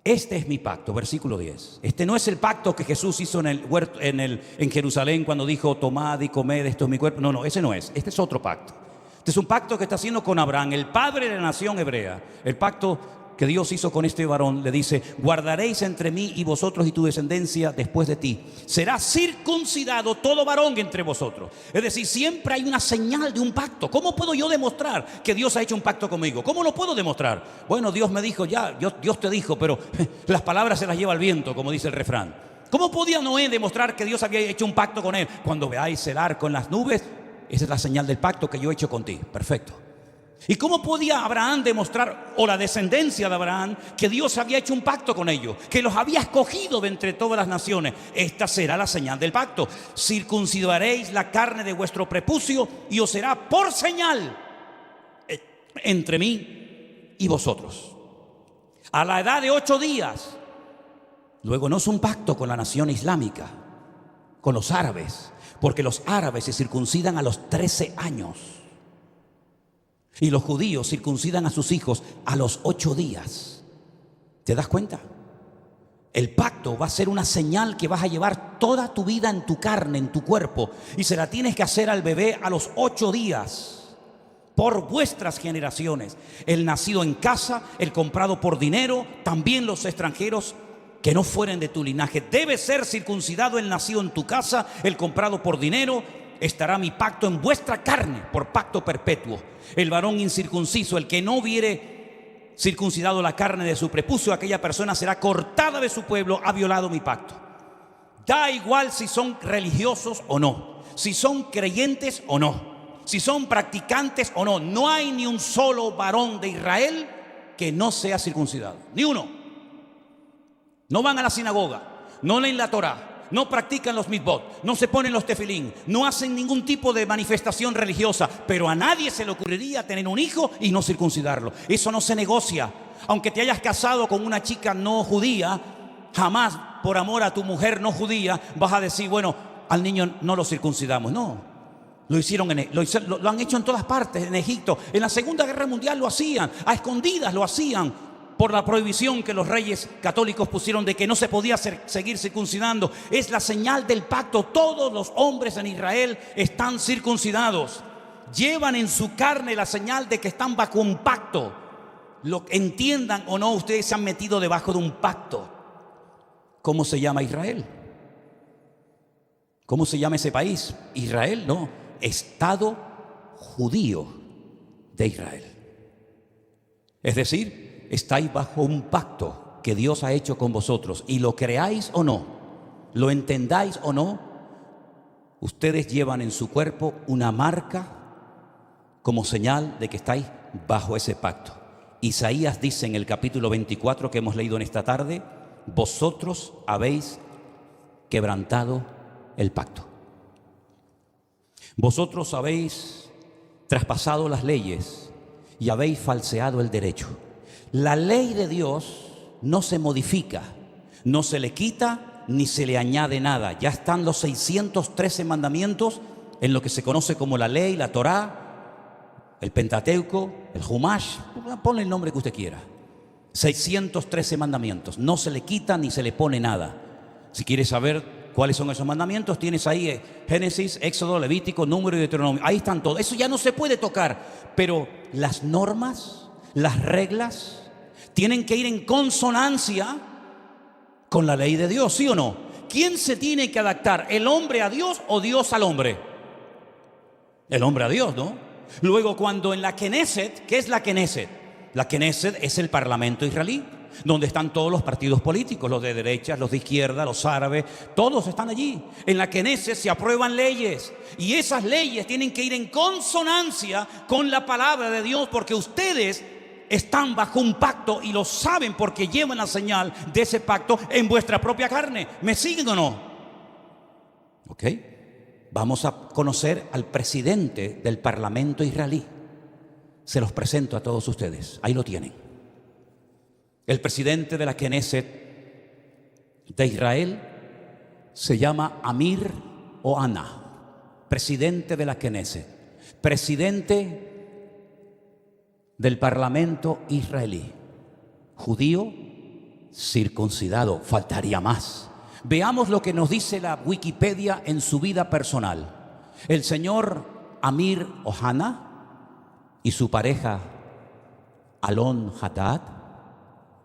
Este es mi pacto, versículo 10. Este no es el pacto que Jesús hizo en el huerto, en Jerusalén, cuando dijo: tomad y comed, esto es mi cuerpo. No, ese no es. Este es otro pacto. Este es un pacto que está haciendo con Abraham, el padre de la nación hebrea. El pacto que Dios hizo con este varón, le dice: guardaréis entre mí y vosotros y tu descendencia después de ti. Será circuncidado todo varón entre vosotros. Es decir, siempre hay una señal de un pacto. ¿Cómo puedo yo demostrar que Dios ha hecho un pacto conmigo? ¿Cómo lo puedo demostrar? Bueno, Dios me dijo, Dios te dijo, pero las palabras se las lleva el viento, como dice el refrán. ¿Cómo podía Noé demostrar que Dios había hecho un pacto con él? Cuando veáis el arco en las nubes, esa es la señal del pacto que yo he hecho contigo. Perfecto. ¿Y cómo podía Abraham demostrar, o la descendencia de Abraham, que Dios había hecho un pacto con ellos, que los había escogido de entre todas las naciones? Esta será la señal del pacto: circuncidaréis la carne de vuestro prepucio y os será por señal entre mí y vosotros. A la edad de 8 días. Luego no es un pacto con la nación islámica, con los árabes, porque los árabes se circuncidan a los 13 años. Y los judíos circuncidan a sus hijos a los 8 días. ¿Te das cuenta? El pacto va a ser una señal que vas a llevar toda tu vida en tu carne, en tu cuerpo. Y se la tienes que hacer al bebé a los 8 días. Por vuestras generaciones. El nacido en casa, el comprado por dinero, también los extranjeros que no fueren de tu linaje. Debe ser circuncidado el nacido en tu casa, el comprado por dinero. Estará mi pacto en vuestra carne por pacto perpetuo. El varón incircunciso, el que no hubiere circuncidado la carne de su prepucio, aquella persona será cortada de su pueblo, ha violado mi pacto. Da igual si son religiosos o no, si son creyentes o no, si son practicantes o no. No hay ni un solo varón de Israel que no sea circuncidado, ni uno. No van a la sinagoga, no leen la Torá, no practican los mitzvot, no se ponen los tefilín, no hacen ningún tipo de manifestación religiosa, pero a nadie se le ocurriría tener un hijo y no circuncidarlo. Eso no se negocia. Aunque te hayas casado con una chica no judía, jamás por amor a tu mujer no judía vas a decir, bueno, al niño no lo circuncidamos. No, lo han hecho en todas partes, en Egipto. En la Segunda Guerra Mundial lo hacían, a escondidas lo hacían, por la prohibición que los reyes católicos pusieron de que no se podía seguir circuncidando. Es la señal del pacto. Todos los hombres en Israel están circuncidados. Llevan en su carne la señal de que están bajo un pacto. Lo entiendan o no, ustedes se han metido debajo de un pacto. ¿Cómo se llama Israel? ¿Cómo se llama ese país? Israel, no. Estado judío de Israel. Es decir, estáis bajo un pacto que Dios ha hecho con vosotros, y lo creáis o no, lo entendáis o no, ustedes llevan en su cuerpo una marca como señal de que estáis bajo ese pacto. Isaías dice en el capítulo 24 que hemos leído en esta tarde: vosotros habéis quebrantado el pacto. Vosotros habéis traspasado las leyes y habéis falseado el derecho. La ley de Dios no se modifica, no se le quita ni se le añade nada. Ya están los 613 mandamientos en lo que se conoce como la ley, la Torá, el Pentateuco, el Humash, ponle el nombre que usted quiera. 613 mandamientos, no se le quita ni se le pone nada. Si quieres saber cuáles son esos mandamientos, tienes ahí Génesis, Éxodo, Levítico, Número y Deuteronomio. Ahí están todos. Eso ya no se puede tocar, pero las normas, las reglas tienen que ir en consonancia con la ley de Dios, ¿sí o no? ¿Quién se tiene que adaptar? ¿El hombre a Dios o Dios al hombre? El hombre a Dios, ¿no? Luego, cuando en la Knesset, ¿qué es la Knesset? La Knesset es el parlamento israelí, donde están todos los partidos políticos, los de derecha, los de izquierda, los árabes, todos están allí. En la Knesset se aprueban leyes, y esas leyes tienen que ir en consonancia con la palabra de Dios, porque ustedes están bajo un pacto y lo saben porque llevan la señal de ese pacto en vuestra propia carne. ¿Me siguen o no? Ok. Vamos a conocer al presidente del parlamento israelí. Se los presento a todos ustedes. Ahí lo tienen. El presidente de la Knesset de Israel se llama Amir Ohana. Presidente de la Knesset. Presidente del parlamento israelí, judío, circuncidado. Faltaría más. Veamos lo que nos dice la Wikipedia en su vida personal. El señor Amir Ohana y su pareja Alon Haddad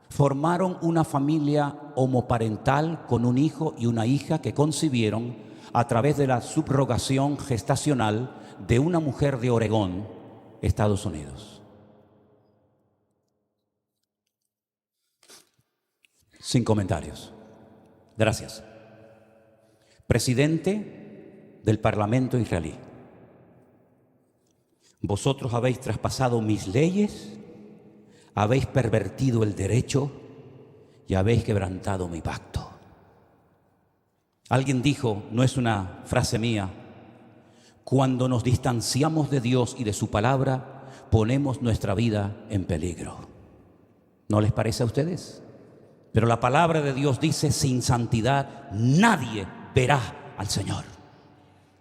formaron una familia homoparental con un hijo y una hija que concibieron a través de la subrogación gestacional de una mujer de Oregón, Estados Unidos. Sin comentarios. Gracias. Presidente del Parlamento israelí. Vosotros habéis traspasado mis leyes, habéis pervertido el derecho y habéis quebrantado mi pacto. Alguien dijo, no es una frase mía, cuando nos distanciamos de Dios y de su palabra, ponemos nuestra vida en peligro. ¿No les parece a ustedes? Pero la palabra de Dios dice, sin santidad nadie verá al Señor.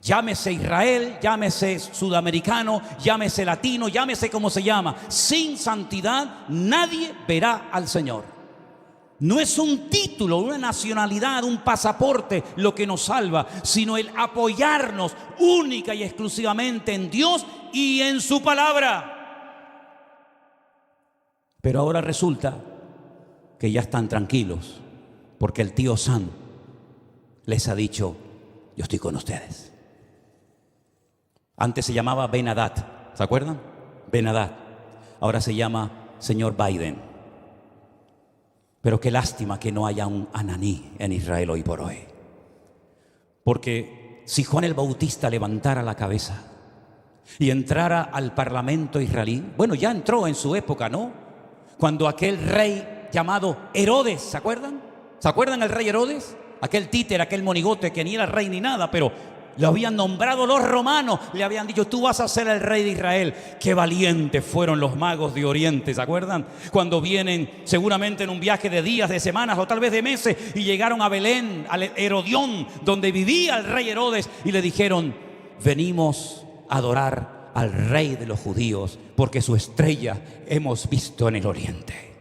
Llámese Israel, llámese sudamericano, llámese latino, llámese como se llama. Sin santidad nadie verá al Señor. No es un título, una nacionalidad, un pasaporte lo que nos salva, sino el apoyarnos única y exclusivamente en Dios y en su palabra. Pero ahora resulta que ya están tranquilos, porque el tío Sam les ha dicho, yo estoy con ustedes. Antes se llamaba Ben-Hadad, ¿se acuerdan? Ben-Hadad. Ahora se llama señor Biden. Pero qué lástima que no haya un Ananí en Israel hoy por hoy. Porque si Juan el Bautista levantara la cabeza y entrara al parlamento israelí, bueno, ya entró en su época, ¿no? Cuando aquel rey llamado Herodes, ¿se acuerdan? ¿Se acuerdan el rey Herodes? Aquel títer, aquel monigote que ni era rey ni nada, pero lo habían nombrado los romanos, le habían dicho, tú vas a ser el rey de Israel. Qué valientes fueron los magos de Oriente, ¿se acuerdan? Cuando vienen seguramente en un viaje de días, de semanas o tal vez de meses y llegaron a Belén, al Herodión, donde vivía el rey Herodes, y le dijeron, venimos a adorar al rey de los judíos porque su estrella hemos visto en el oriente.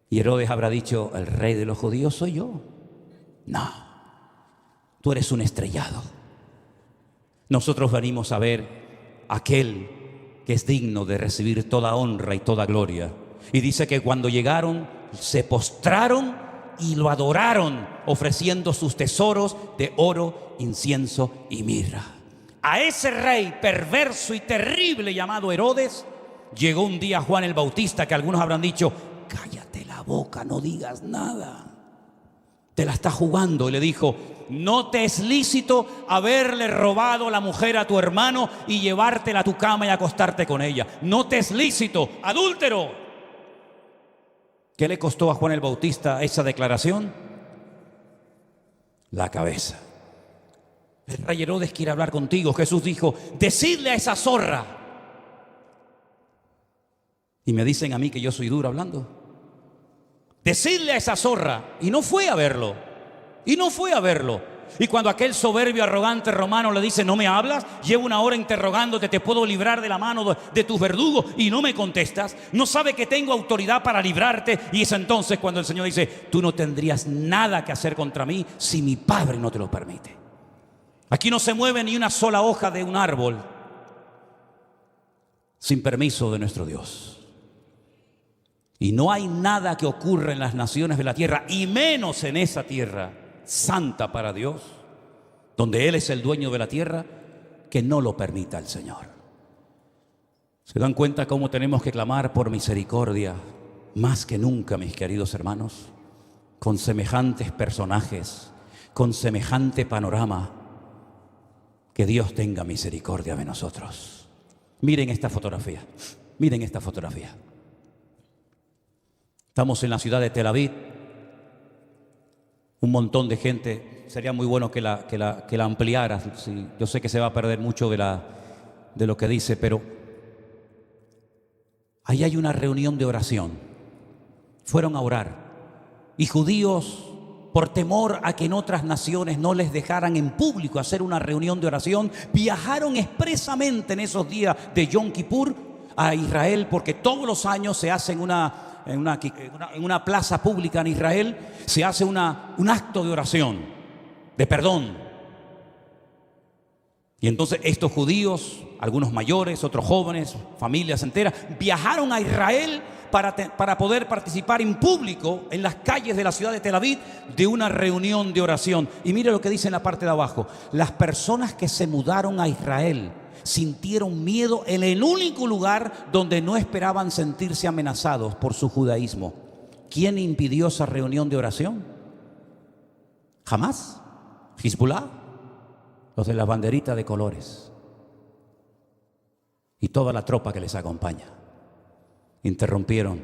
Y Herodes habrá dicho, ¿el rey de los judíos soy yo? No, tú eres un estrellado. Nosotros venimos a ver aquel que es digno de recibir toda honra y toda gloria. Y dice que cuando llegaron, se postraron y lo adoraron, ofreciendo sus tesoros de oro, incienso y mirra. A ese rey perverso y terrible llamado Herodes, llegó un día Juan el Bautista, que algunos habrán dicho, cállate la boca, no digas nada. Te la está jugando. Y le dijo, no te es lícito haberle robado la mujer a tu hermano y llevártela a tu cama y acostarte con ella. No te es lícito, adúltero. ¿Qué le costó a Juan el Bautista esa declaración? La cabeza. El rey Herodes quiere hablar contigo. Jesús dijo, decidle a esa zorra. Y me dicen a mí que yo soy duro hablando. Decidle a esa zorra. Y no fue a verlo. Y cuando aquel soberbio, arrogante romano le dice, no me hablas, llevo una hora interrogándote, te puedo librar de la mano de tus verdugos y no me contestas, no sabe que tengo autoridad para librarte. Y es entonces cuando el Señor dice, tú no tendrías nada que hacer contra mí si mi Padre no te lo permite. Aquí no se mueve ni una sola hoja de un árbol sin permiso de nuestro Dios. Y no hay nada que ocurra en las naciones de la tierra, y menos en esa tierra santa para Dios, donde Él es el dueño de la tierra, que no lo permita el Señor. ¿Se dan cuenta cómo tenemos que clamar por misericordia más que nunca, mis queridos hermanos? Con semejantes personajes, con semejante panorama, que Dios tenga misericordia de nosotros. Miren esta fotografía, miren esta fotografía. Estamos en la ciudad de Tel Aviv, un montón de gente. Sería muy bueno que la ampliara. Sí, yo sé que se va a perder mucho de lo que dice, pero ahí hay una reunión de oración. Fueron a orar. Y judíos, por temor a que en otras naciones no les dejaran en público hacer una reunión de oración, viajaron expresamente en esos días de Yom Kippur a Israel, porque todos los años se hace en una plaza pública en Israel, se hace un acto de oración, de perdón. Y entonces estos judíos, algunos mayores, otros jóvenes, familias enteras, viajaron a Israel para poder participar en público en las calles de la ciudad de Tel Aviv de una reunión de oración. Y mire lo que dice en la parte de abajo: las personas que se mudaron a Israel sintieron miedo en el único lugar donde no esperaban sentirse amenazados por su judaísmo. ¿Quién impidió esa reunión de oración? ¿Jamás? ¿Hezbollah? Los de la banderita de colores. y toda la tropa que les acompaña interrumpieron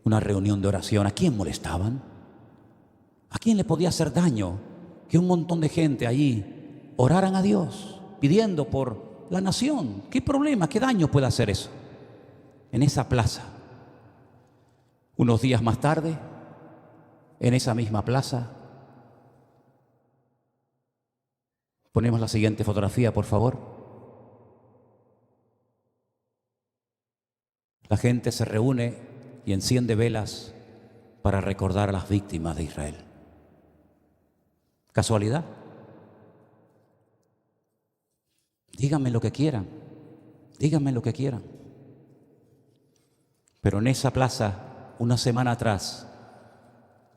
una reunión de oración. ¿A quién molestaban? ¿A quién le podía hacer daño que un montón de gente allí oraran a Dios pidiendo por la nación? ¿Qué problema, qué daño puede hacer eso? En esa plaza, unos días más tarde, en esa misma plaza, ponemos la siguiente fotografía, por favor. La gente se reúne y enciende velas para recordar a las víctimas de Israel. ¿Casualidad? Díganme lo que quieran, díganme lo que quieran. Pero en esa plaza, una semana atrás,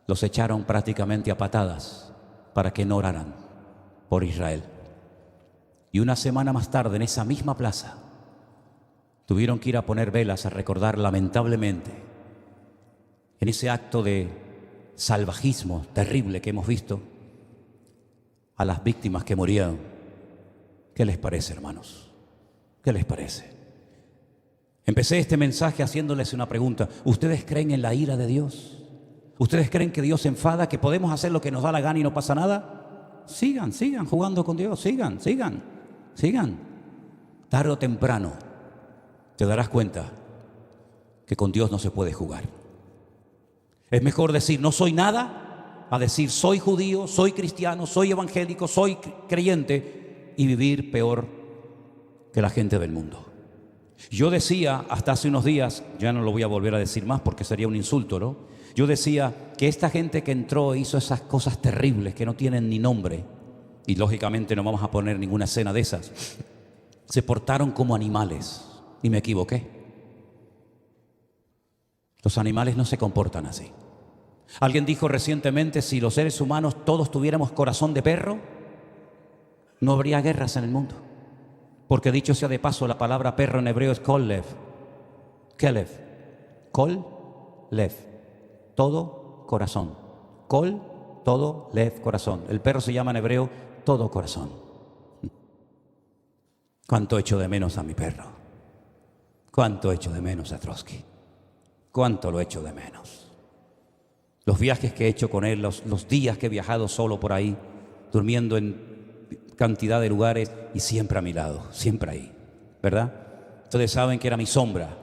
los echaron prácticamente a patadas para que no oraran por Israel. Y una semana más tarde, en esa misma plaza, tuvieron que ir a poner velas a recordar lamentablemente, en ese acto de salvajismo terrible que hemos visto, a las víctimas que murieron. ¿Qué les parece, hermanos? ¿Qué les parece? Empecé este mensaje haciéndoles una pregunta. ¿Ustedes creen en la ira de Dios? ¿Ustedes creen que Dios se enfada, que podemos hacer lo que nos da la gana y no pasa nada? Sigan jugando con Dios, sigan. Tarde o temprano te darás cuenta que con Dios no se puede jugar. Es mejor decir no soy nada a decir soy judío, soy cristiano, soy evangélico, soy creyente y vivir peor que la gente del mundo. Yo decía hasta hace unos días, ya no lo voy a volver a decir más porque sería un insulto, ¿no? Yo decía que esta gente que entró e hizo esas cosas terribles que no tienen ni nombre, y lógicamente no vamos a poner ninguna escena de esas, se portaron como animales. Y me equivoqué. Los animales no se comportan así. Alguien dijo recientemente, si los seres humanos todos tuviéramos corazón de perro, no habría guerras en el mundo. Porque dicho sea de paso, la palabra perro en hebreo es kol-lev. Kelev. Kol-lev. Todo corazón. Kol, todo, lev, corazón. El perro se llama en hebreo todo corazón. ¿Cuánto echo de menos a mi perro? ¿Cuánto echo de menos a Trotsky? ¿Cuánto lo echo de menos? Los viajes que he hecho con él, los días que he viajado solo por ahí, durmiendo en cantidad de lugares y siempre a mi lado, siempre ahí, ¿verdad? Ustedes saben que era mi sombra.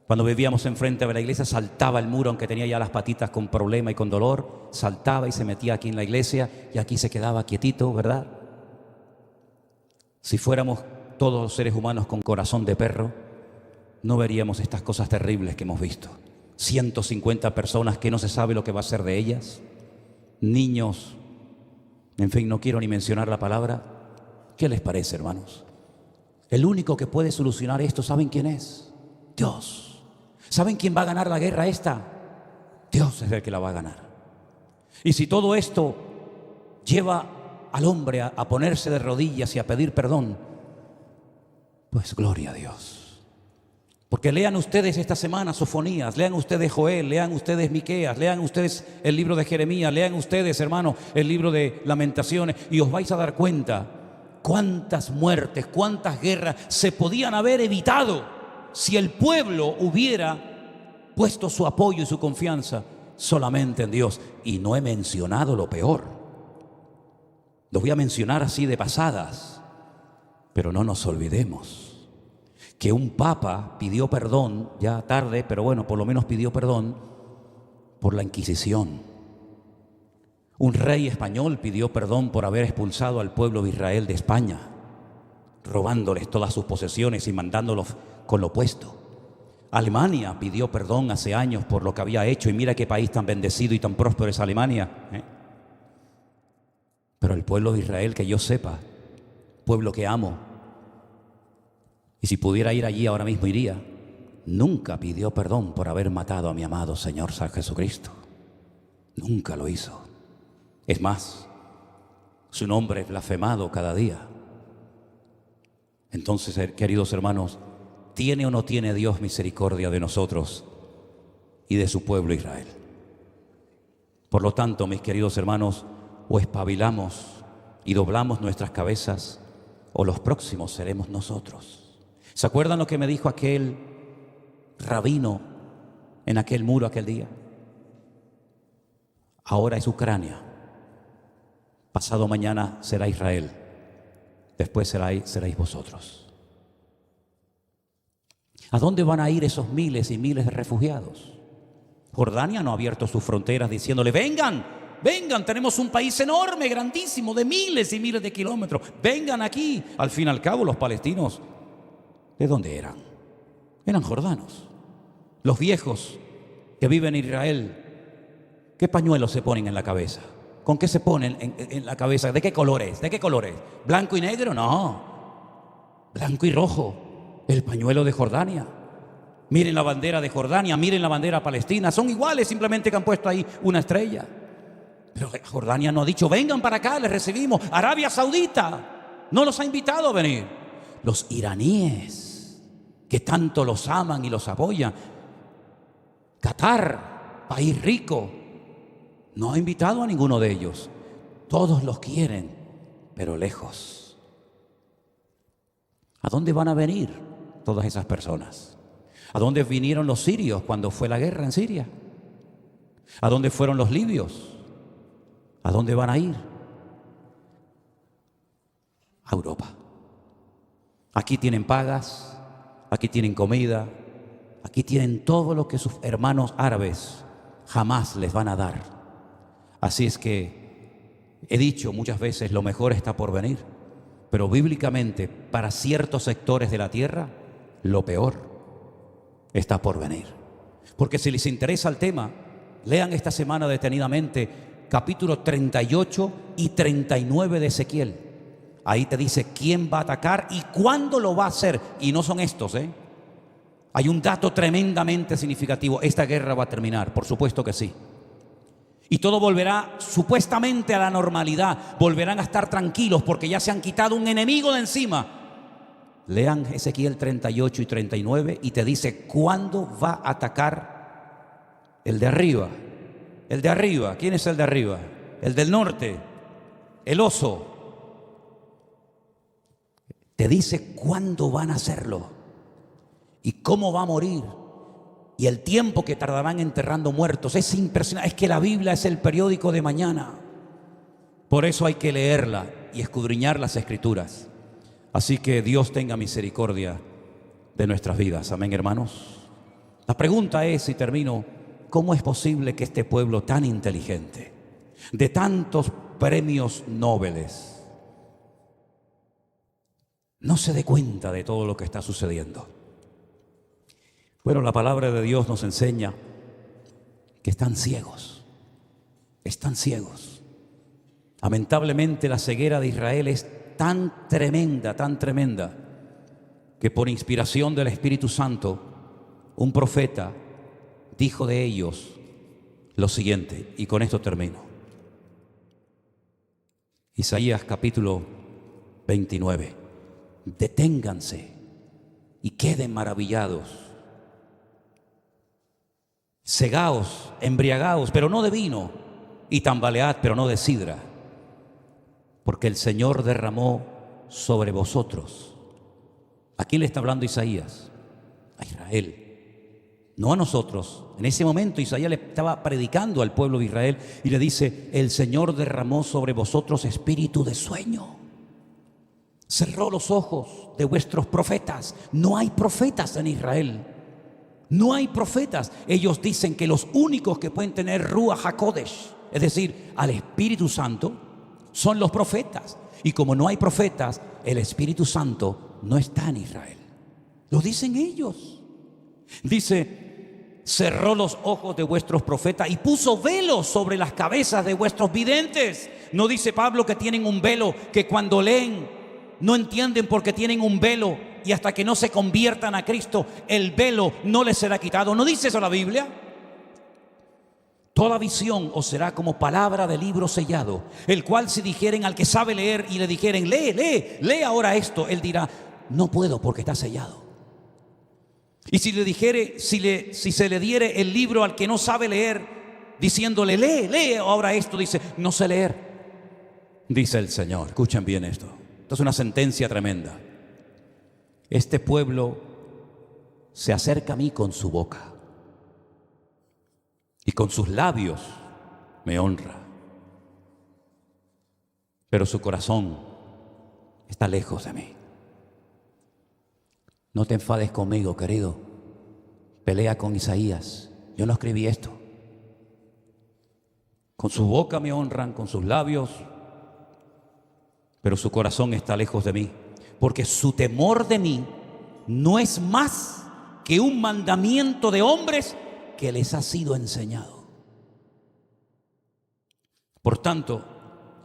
Cuando vivíamos enfrente de la iglesia, saltaba el muro, aunque tenía ya las patitas con problema y con dolor, saltaba y se metía aquí en la iglesia y aquí se quedaba quietito, ¿verdad? Si fuéramos todos los seres humanos con corazón de perro, no veríamos estas cosas terribles que hemos visto. 150 personas que no se sabe lo que va a ser de ellas, niños, en fin, no quiero ni mencionar la palabra. ¿Qué les parece, hermanos? El único que puede solucionar esto, ¿saben quién es? Dios. ¿Saben quién va a ganar la guerra esta? Dios es el que la va a ganar. Y si todo esto lleva al hombre a ponerse de rodillas y a pedir perdón, pues gloria a Dios. Porque lean ustedes esta semana Sofonías, lean ustedes Joel, lean ustedes Miqueas, lean ustedes el libro de Jeremías, lean ustedes, hermano, el libro de Lamentaciones, y os vais a dar cuenta cuántas muertes, cuántas guerras se podían haber evitado si el pueblo hubiera puesto su apoyo y su confianza solamente en Dios. Y no he mencionado lo peor. Lo voy a mencionar así de pasadas, pero no nos olvidemos que un papa pidió perdón, ya tarde, pero bueno, por lo menos pidió perdón por la Inquisición. Un rey español pidió perdón por haber expulsado al pueblo de Israel de España, robándoles todas sus posesiones y mandándolos con lo puesto. Alemania pidió perdón hace años por lo que había hecho, y mira qué país tan bendecido y tan próspero es Alemania, ¿eh? Pero el pueblo de Israel, que yo sepa, pueblo que amo, y si pudiera ir allí ahora mismo iría, nunca pidió perdón por haber matado a mi amado Señor San Jesucristo. Nunca lo hizo. Es más, su nombre es blasfemado cada día. Entonces, queridos hermanos, ¿tiene o no tiene Dios misericordia de nosotros y de su pueblo Israel? Por lo tanto, mis queridos hermanos, o espabilamos y doblamos nuestras cabezas, o los próximos seremos nosotros. ¿Se acuerdan lo que me dijo aquel rabino en aquel muro aquel día? Ahora es Ucrania, pasado mañana será Israel, después seréis vosotros. ¿A dónde van a ir esos miles y miles de refugiados? Jordania no ha abierto sus fronteras diciéndole: vengan, vengan, tenemos un país enorme, grandísimo, de miles y miles de kilómetros, vengan aquí. Al fin y al cabo, los palestinos, ¿de dónde eran? Eran jordanos. Los viejos que viven en Israel, ¿qué pañuelos se ponen en la cabeza? ¿Con qué se ponen en la cabeza? ¿De qué colores? ¿De qué colores? ¿Blanco y negro? No. Blanco y rojo. El pañuelo de Jordania. Miren la bandera de Jordania, miren la bandera palestina. Son iguales, simplemente que han puesto ahí una estrella. Pero Jordania no ha dicho: vengan para acá, les recibimos. Arabia Saudita no los ha invitado a venir. Los iraníes, que tanto los aman y los apoyan. Qatar, país rico, no ha invitado a ninguno de ellos. Todos los quieren, pero lejos. ¿A dónde van a venir todas esas personas? ¿A dónde vinieron los sirios cuando fue la guerra en Siria? ¿A dónde fueron los libios? ¿A dónde van a ir? A Europa. Aquí tienen pagas, aquí tienen comida, aquí tienen todo lo que sus hermanos árabes jamás les van a dar. Así es que he dicho muchas veces: lo mejor está por venir. Pero bíblicamente, para ciertos sectores de la tierra, lo peor está por venir. Porque si les interesa el tema, lean esta semana detenidamente capítulos 38 y 39 de Ezequiel. Ahí te dice quién va a atacar y cuándo lo va a hacer. Y no son estos, Hay un dato tremendamente significativo: esta guerra va a terminar, por supuesto que sí. Y todo volverá supuestamente a la normalidad. Volverán a estar tranquilos porque ya se han quitado un enemigo de encima. Lean Ezequiel 38 y 39 y te dice cuándo va a atacar el de arriba. El de arriba, ¿quién es el de arriba? El del norte, el oso. Te dice cuándo van a hacerlo y cómo va a morir y el tiempo que tardarán enterrando muertos. Es impresionante. Es que la Biblia es el periódico de mañana. Por eso hay que leerla y escudriñar las Escrituras. Así que Dios tenga misericordia de nuestras vidas. Amén, hermanos. La pregunta es, y termino: ¿cómo es posible que este pueblo tan inteligente, de tantos premios Nobel, no se dé cuenta de todo lo que está sucediendo? Bueno, la palabra de Dios nos enseña que están ciegos. Están ciegos. Lamentablemente la ceguera de Israel es tan tremenda, que por inspiración del Espíritu Santo, un profeta dijo de ellos lo siguiente, y con esto termino. Isaías capítulo 29. Deténganse y queden maravillados. Cegaos, embriagaos, pero no de vino, y tambalead, pero no de sidra, porque el Señor derramó sobre vosotros. ¿A quién le está hablando Isaías? A Israel, no a nosotros. En ese momento Isaías le estaba predicando al pueblo de Israel y le dice: el Señor derramó sobre vosotros espíritu de sueño. Cerró los ojos de vuestros profetas. No hay profetas en Israel. No hay profetas. Ellos dicen que los únicos que pueden tener Ruach HaKodesh, es decir, al Espíritu Santo, son los profetas. Y como no hay profetas, el Espíritu Santo no está en Israel. Lo dicen ellos. Dice: cerró los ojos de vuestros profetas y puso velos sobre las cabezas de vuestros videntes. No dice Pablo que tienen un velo, que cuando leen no entienden porque tienen un velo, y hasta que no se conviertan a Cristo, el velo no les será quitado. ¿No dice eso la Biblia? Toda visión os será como palabra de libro sellado, el cual si dijeren al que sabe leer y le dijeren: lee ahora esto, él dirá: no puedo porque está sellado. Y si le dijere, si se le diere el libro al que no sabe leer, diciéndole: lee ahora esto, dice: no sé leer. Dice el Señor. Escuchen bien esto. Esto es una sentencia tremenda. Este pueblo se acerca a mí con su boca y con sus labios me honra, pero su corazón está lejos de mí. No te enfades conmigo, querido. Pelea con Isaías. Yo no escribí esto. Con su boca me honran, con sus labios, pero su corazón está lejos de mí, porque su temor de mí no es más que un mandamiento de hombres que les ha sido enseñado. Por tanto,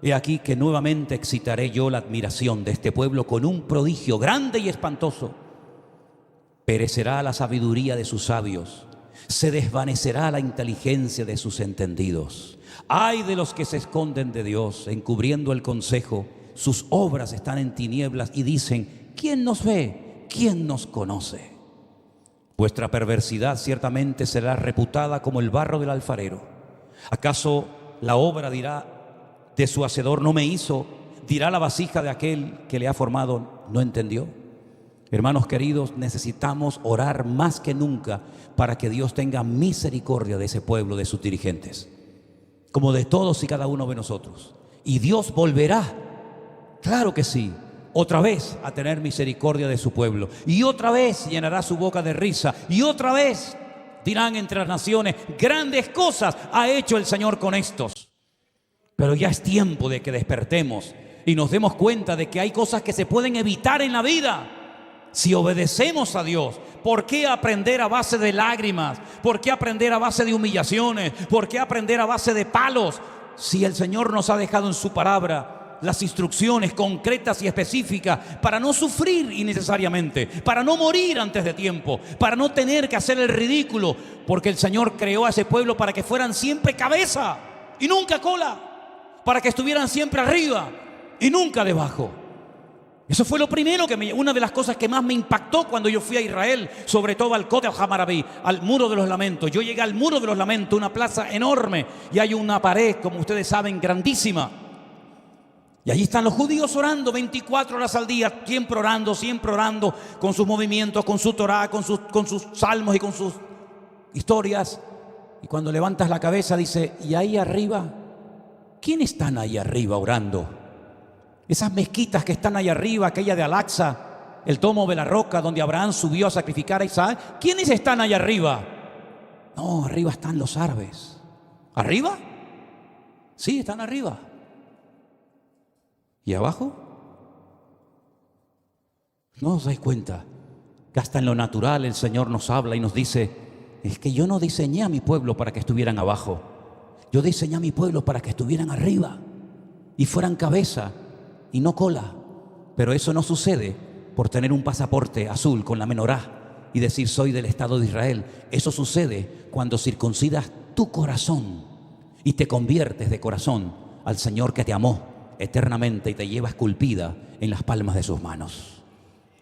he aquí que nuevamente excitaré yo la admiración de este pueblo con un prodigio grande y espantoso. Perecerá la sabiduría de sus sabios, se desvanecerá la inteligencia de sus entendidos. Ay de los que se esconden de Dios, encubriendo el consejo. Sus obras están en tinieblas y dicen: ¿quién nos ve? ¿Quién nos conoce? Vuestra perversidad ciertamente será reputada como el barro del alfarero. ¿Acaso la obra dirá de su hacedor: no me hizo? ¿Dirá la vasija de aquel que le ha formado: no entendió? Hermanos queridos, necesitamos orar más que nunca para que Dios tenga misericordia de ese pueblo, de sus dirigentes, como de todos y cada uno de nosotros. Y Dios volverá, claro que sí, otra vez a tener misericordia de su pueblo. Y otra vez llenará su boca de risa. Y otra vez dirán entre las naciones: grandes cosas ha hecho el Señor con estos. Pero ya es tiempo de que despertemos y nos demos cuenta de que hay cosas que se pueden evitar en la vida si obedecemos a Dios. ¿Por qué aprender a base de lágrimas? ¿Por qué aprender a base de humillaciones? ¿Por qué aprender a base de palos? Si el Señor nos ha dejado en su palabra las instrucciones concretas y específicas para no sufrir innecesariamente, para no morir antes de tiempo, para no tener que hacer el ridículo, porque el Señor creó a ese pueblo para que fueran siempre cabeza y nunca cola, para que estuvieran siempre arriba y nunca debajo. Eso fue lo primero una de las cosas que más me impactó cuando yo fui a Israel, sobre todo al Kotel Hammaraví, al Muro de los Lamentos. Yo llegué al Muro de los Lamentos, una plaza enorme, y hay una pared, como ustedes saben, grandísima. Y allí están los judíos orando 24 horas al día, siempre orando, con sus movimientos, con su Torá, con sus salmos y con sus historias. Y cuando levantas la cabeza dice: ¿y ahí arriba? ¿Quiénes están ahí arriba orando? Esas mezquitas que están ahí arriba, aquella de Al-Aqsa, el Tomo de la Roca, donde Abraham subió a sacrificar a Isaac. ¿Quiénes están ahí arriba? No, arriba están los árabes. ¿Arriba? Sí, están arriba. ¿Y abajo? ¿No os dais cuenta que hasta en lo natural el Señor nos habla y nos dice: es que yo no diseñé a mi pueblo para que estuvieran abajo, yo diseñé a mi pueblo para que estuvieran arriba y fueran cabeza y no cola? Pero eso no sucede por tener un pasaporte azul con la menorá y decir: soy del Estado de Israel. Eso sucede cuando circuncidas tu corazón y te conviertes de corazón al Señor que te amó eternamente y te lleva esculpida en las palmas de sus manos.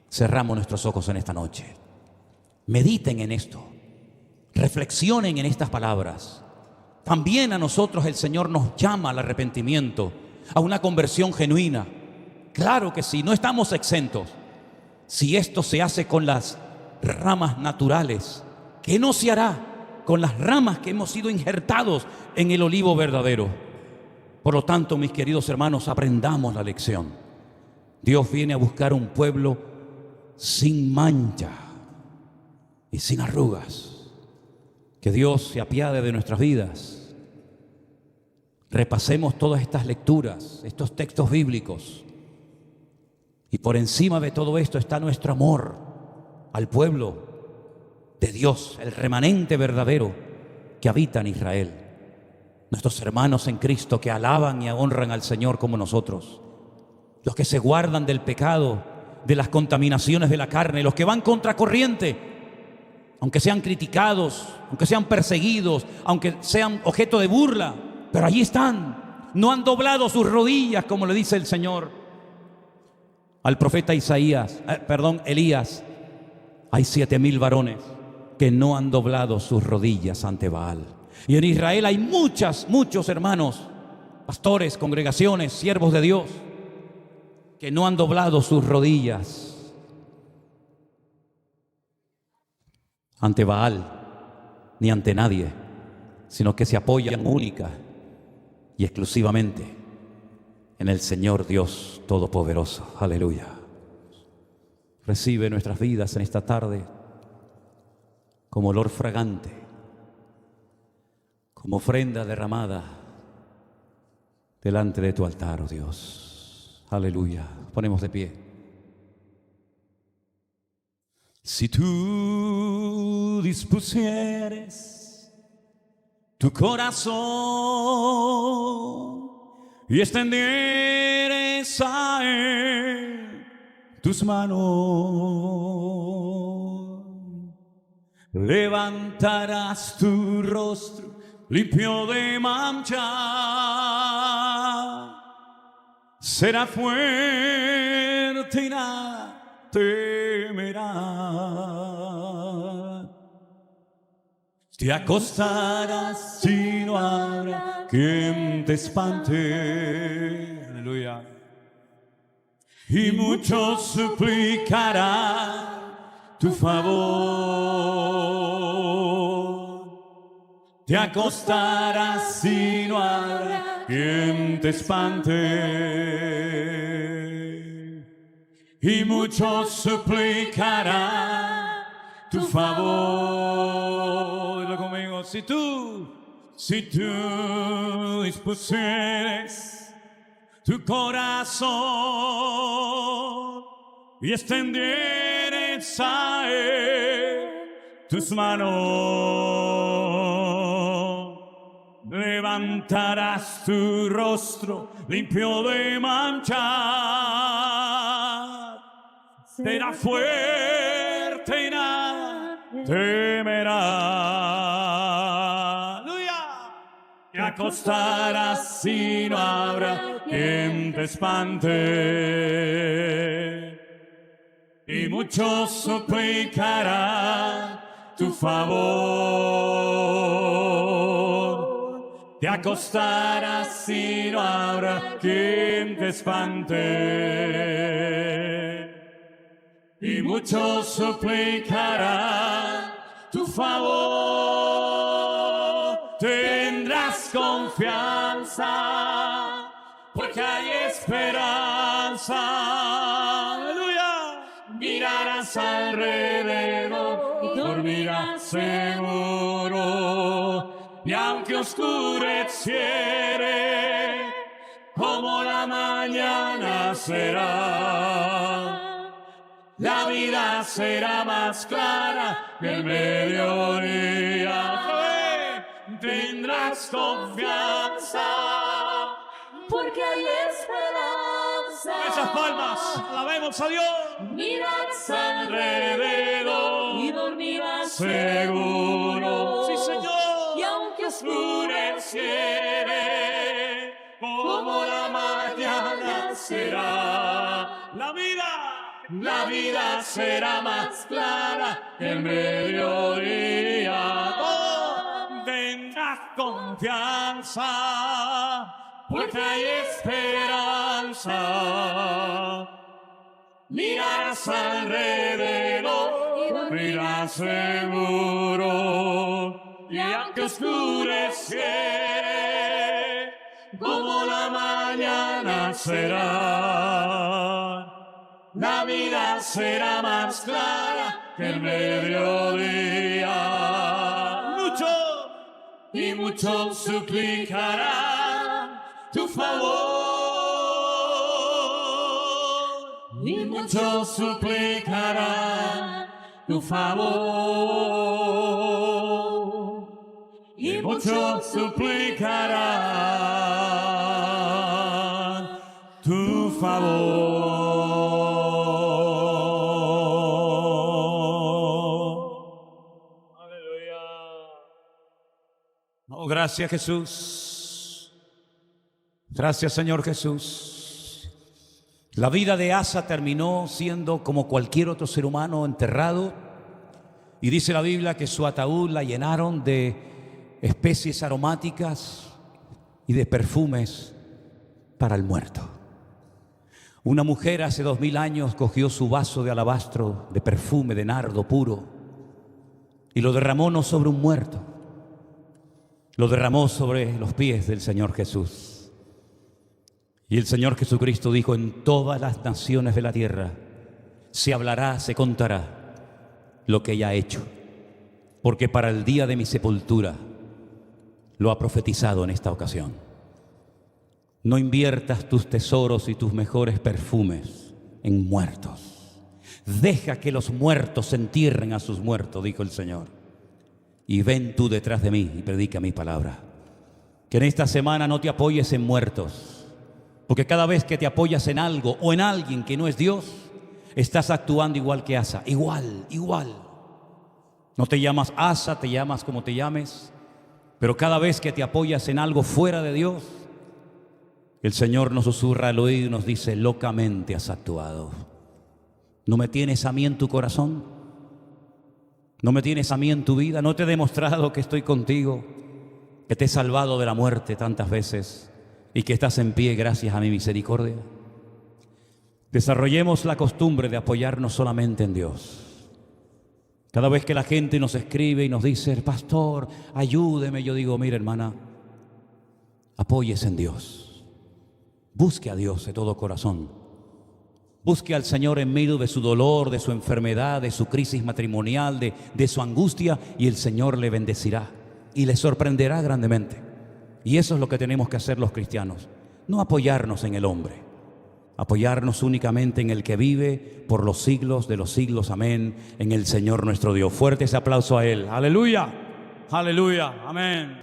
Cerramos nuestros ojos en esta noche. Mediten en esto, reflexionen en estas palabras. También a nosotros el Señor nos llama al arrepentimiento, a una conversión genuina. Claro que sí, no estamos exentos. Si esto se hace con las ramas naturales, ¿qué no se hará con las ramas que hemos sido injertados en el olivo verdadero? Por lo tanto, mis queridos hermanos, aprendamos la lección. Dios viene a buscar un pueblo sin mancha y sin arrugas. Que Dios se apiade de nuestras vidas. Repasemos todas estas lecturas, estos textos bíblicos. Y por encima de todo esto está nuestro amor al pueblo de Dios, el remanente verdadero que habita en Israel. Nuestros hermanos en Cristo que alaban y honran al Señor como nosotros. Los que se guardan del pecado, de las contaminaciones de la carne, los que van contracorriente, aunque sean criticados, aunque sean perseguidos, aunque sean objeto de burla, pero allí están. No han doblado sus rodillas, como le dice el Señor al profeta Elías: hay 7,000 varones que no han doblado sus rodillas ante Baal. Y en Israel hay muchos hermanos, pastores, congregaciones, siervos de Dios, que no han doblado sus rodillas ante Baal ni ante nadie, sino que se apoyan única y exclusivamente en el Señor Dios Todopoderoso. Aleluya. Recibe nuestras vidas en esta tarde como olor fragante, como ofrenda derramada delante de tu altar, oh Dios. Aleluya. Ponemos de pie. Si tú dispusieres tu corazón y extendieres a Él tus manos, levantarás tu rostro limpio de mancha, será fuerte y nada temerá. Te acostarás y no habrá quien te espante. Aleluya. Y muchos suplicarán tu favor. Te acostarás y no habrá quien te espante. Y muchos suplicarán tu favor. Dilo conmigo. Si tú dispusieres tu corazón y extendieres a Él tus manos, levantarás tu rostro limpio de mancha, será fuerte y nada temerá. ¡Aleluya! Te acostarás y no habrá quien te espante, y muchos suplicarán tu favor. Te acostarás y no habrá quien te espante, y muchos suplicarán tu favor. Tendrás confianza, porque hay esperanza. Aleluya. Mirarás alrededor y dormirás seguro. Y aunque oscureciere, como la mañana será, la vida será más clara que el mediodía. Tendrás confianza, porque hay esperanza. Esas palmas, alabemos a Dios. Mirarás alrededor y dormirás seguro. Sí, Señor. Y aunque oscureciere, como la mañana será, la vida será más clara que el mediodía. Oh, tendrás confianza, porque hay esperanza. Mirarás alrededor y dormirás seguro. Y aunque oscureciere, como la mañana será, la vida será más clara que el mediodía. Y muchos suplicarán tu favor. Y muchos suplicarán tu favor. Y muchos suplicarán tu favor. Oh, gracias, Jesús. Gracias, Señor Jesús. La vida de Asa terminó siendo como cualquier otro ser humano, enterrado. Y dice la Biblia que su ataúd la llenaron de especies aromáticas y de perfumes para el muerto. Una mujer hace 2000 años cogió su vaso de alabastro de perfume de nardo puro y lo derramó no sobre un muerto, lo derramó sobre los pies del Señor Jesús. Y el Señor Jesucristo dijo: en todas las naciones de la tierra se hablará, se contará lo que ella ha hecho, porque para el día de mi sepultura lo ha profetizado en esta ocasión. No inviertas tus tesoros y tus mejores perfumes en muertos. Deja que los muertos entierren a sus muertos, dijo el Señor. Y ven tú detrás de mí y predica mi palabra. Que en esta semana no te apoyes en muertos, porque cada vez que te apoyas en algo o en alguien que no es Dios, estás actuando igual que Asa. Igual. No te llamas Asa, te llamas como te llames, pero cada vez que te apoyas en algo fuera de Dios, el Señor nos susurra al oído y nos dice: locamente has actuado. ¿No me tienes a mí en tu corazón? ¿No me tienes a mí en tu vida? ¿No te he demostrado que estoy contigo, que te he salvado de la muerte tantas veces y que estás en pie gracias a mi misericordia? Desarrollemos la costumbre de apoyarnos solamente en Dios. Cada vez que la gente nos escribe y nos dice: pastor, ayúdeme, yo digo: mira, hermana, apóyese en Dios. Busque a Dios de todo corazón. Busque al Señor en medio de su dolor, de su enfermedad, de su crisis matrimonial, de su angustia, y el Señor le bendecirá y le sorprenderá grandemente. Y eso es lo que tenemos que hacer los cristianos. No apoyarnos en el hombre, apoyarnos únicamente en el que vive por los siglos de los siglos. Amén. En el Señor nuestro Dios. Fuerte ese aplauso a Él. Aleluya. Aleluya. Amén.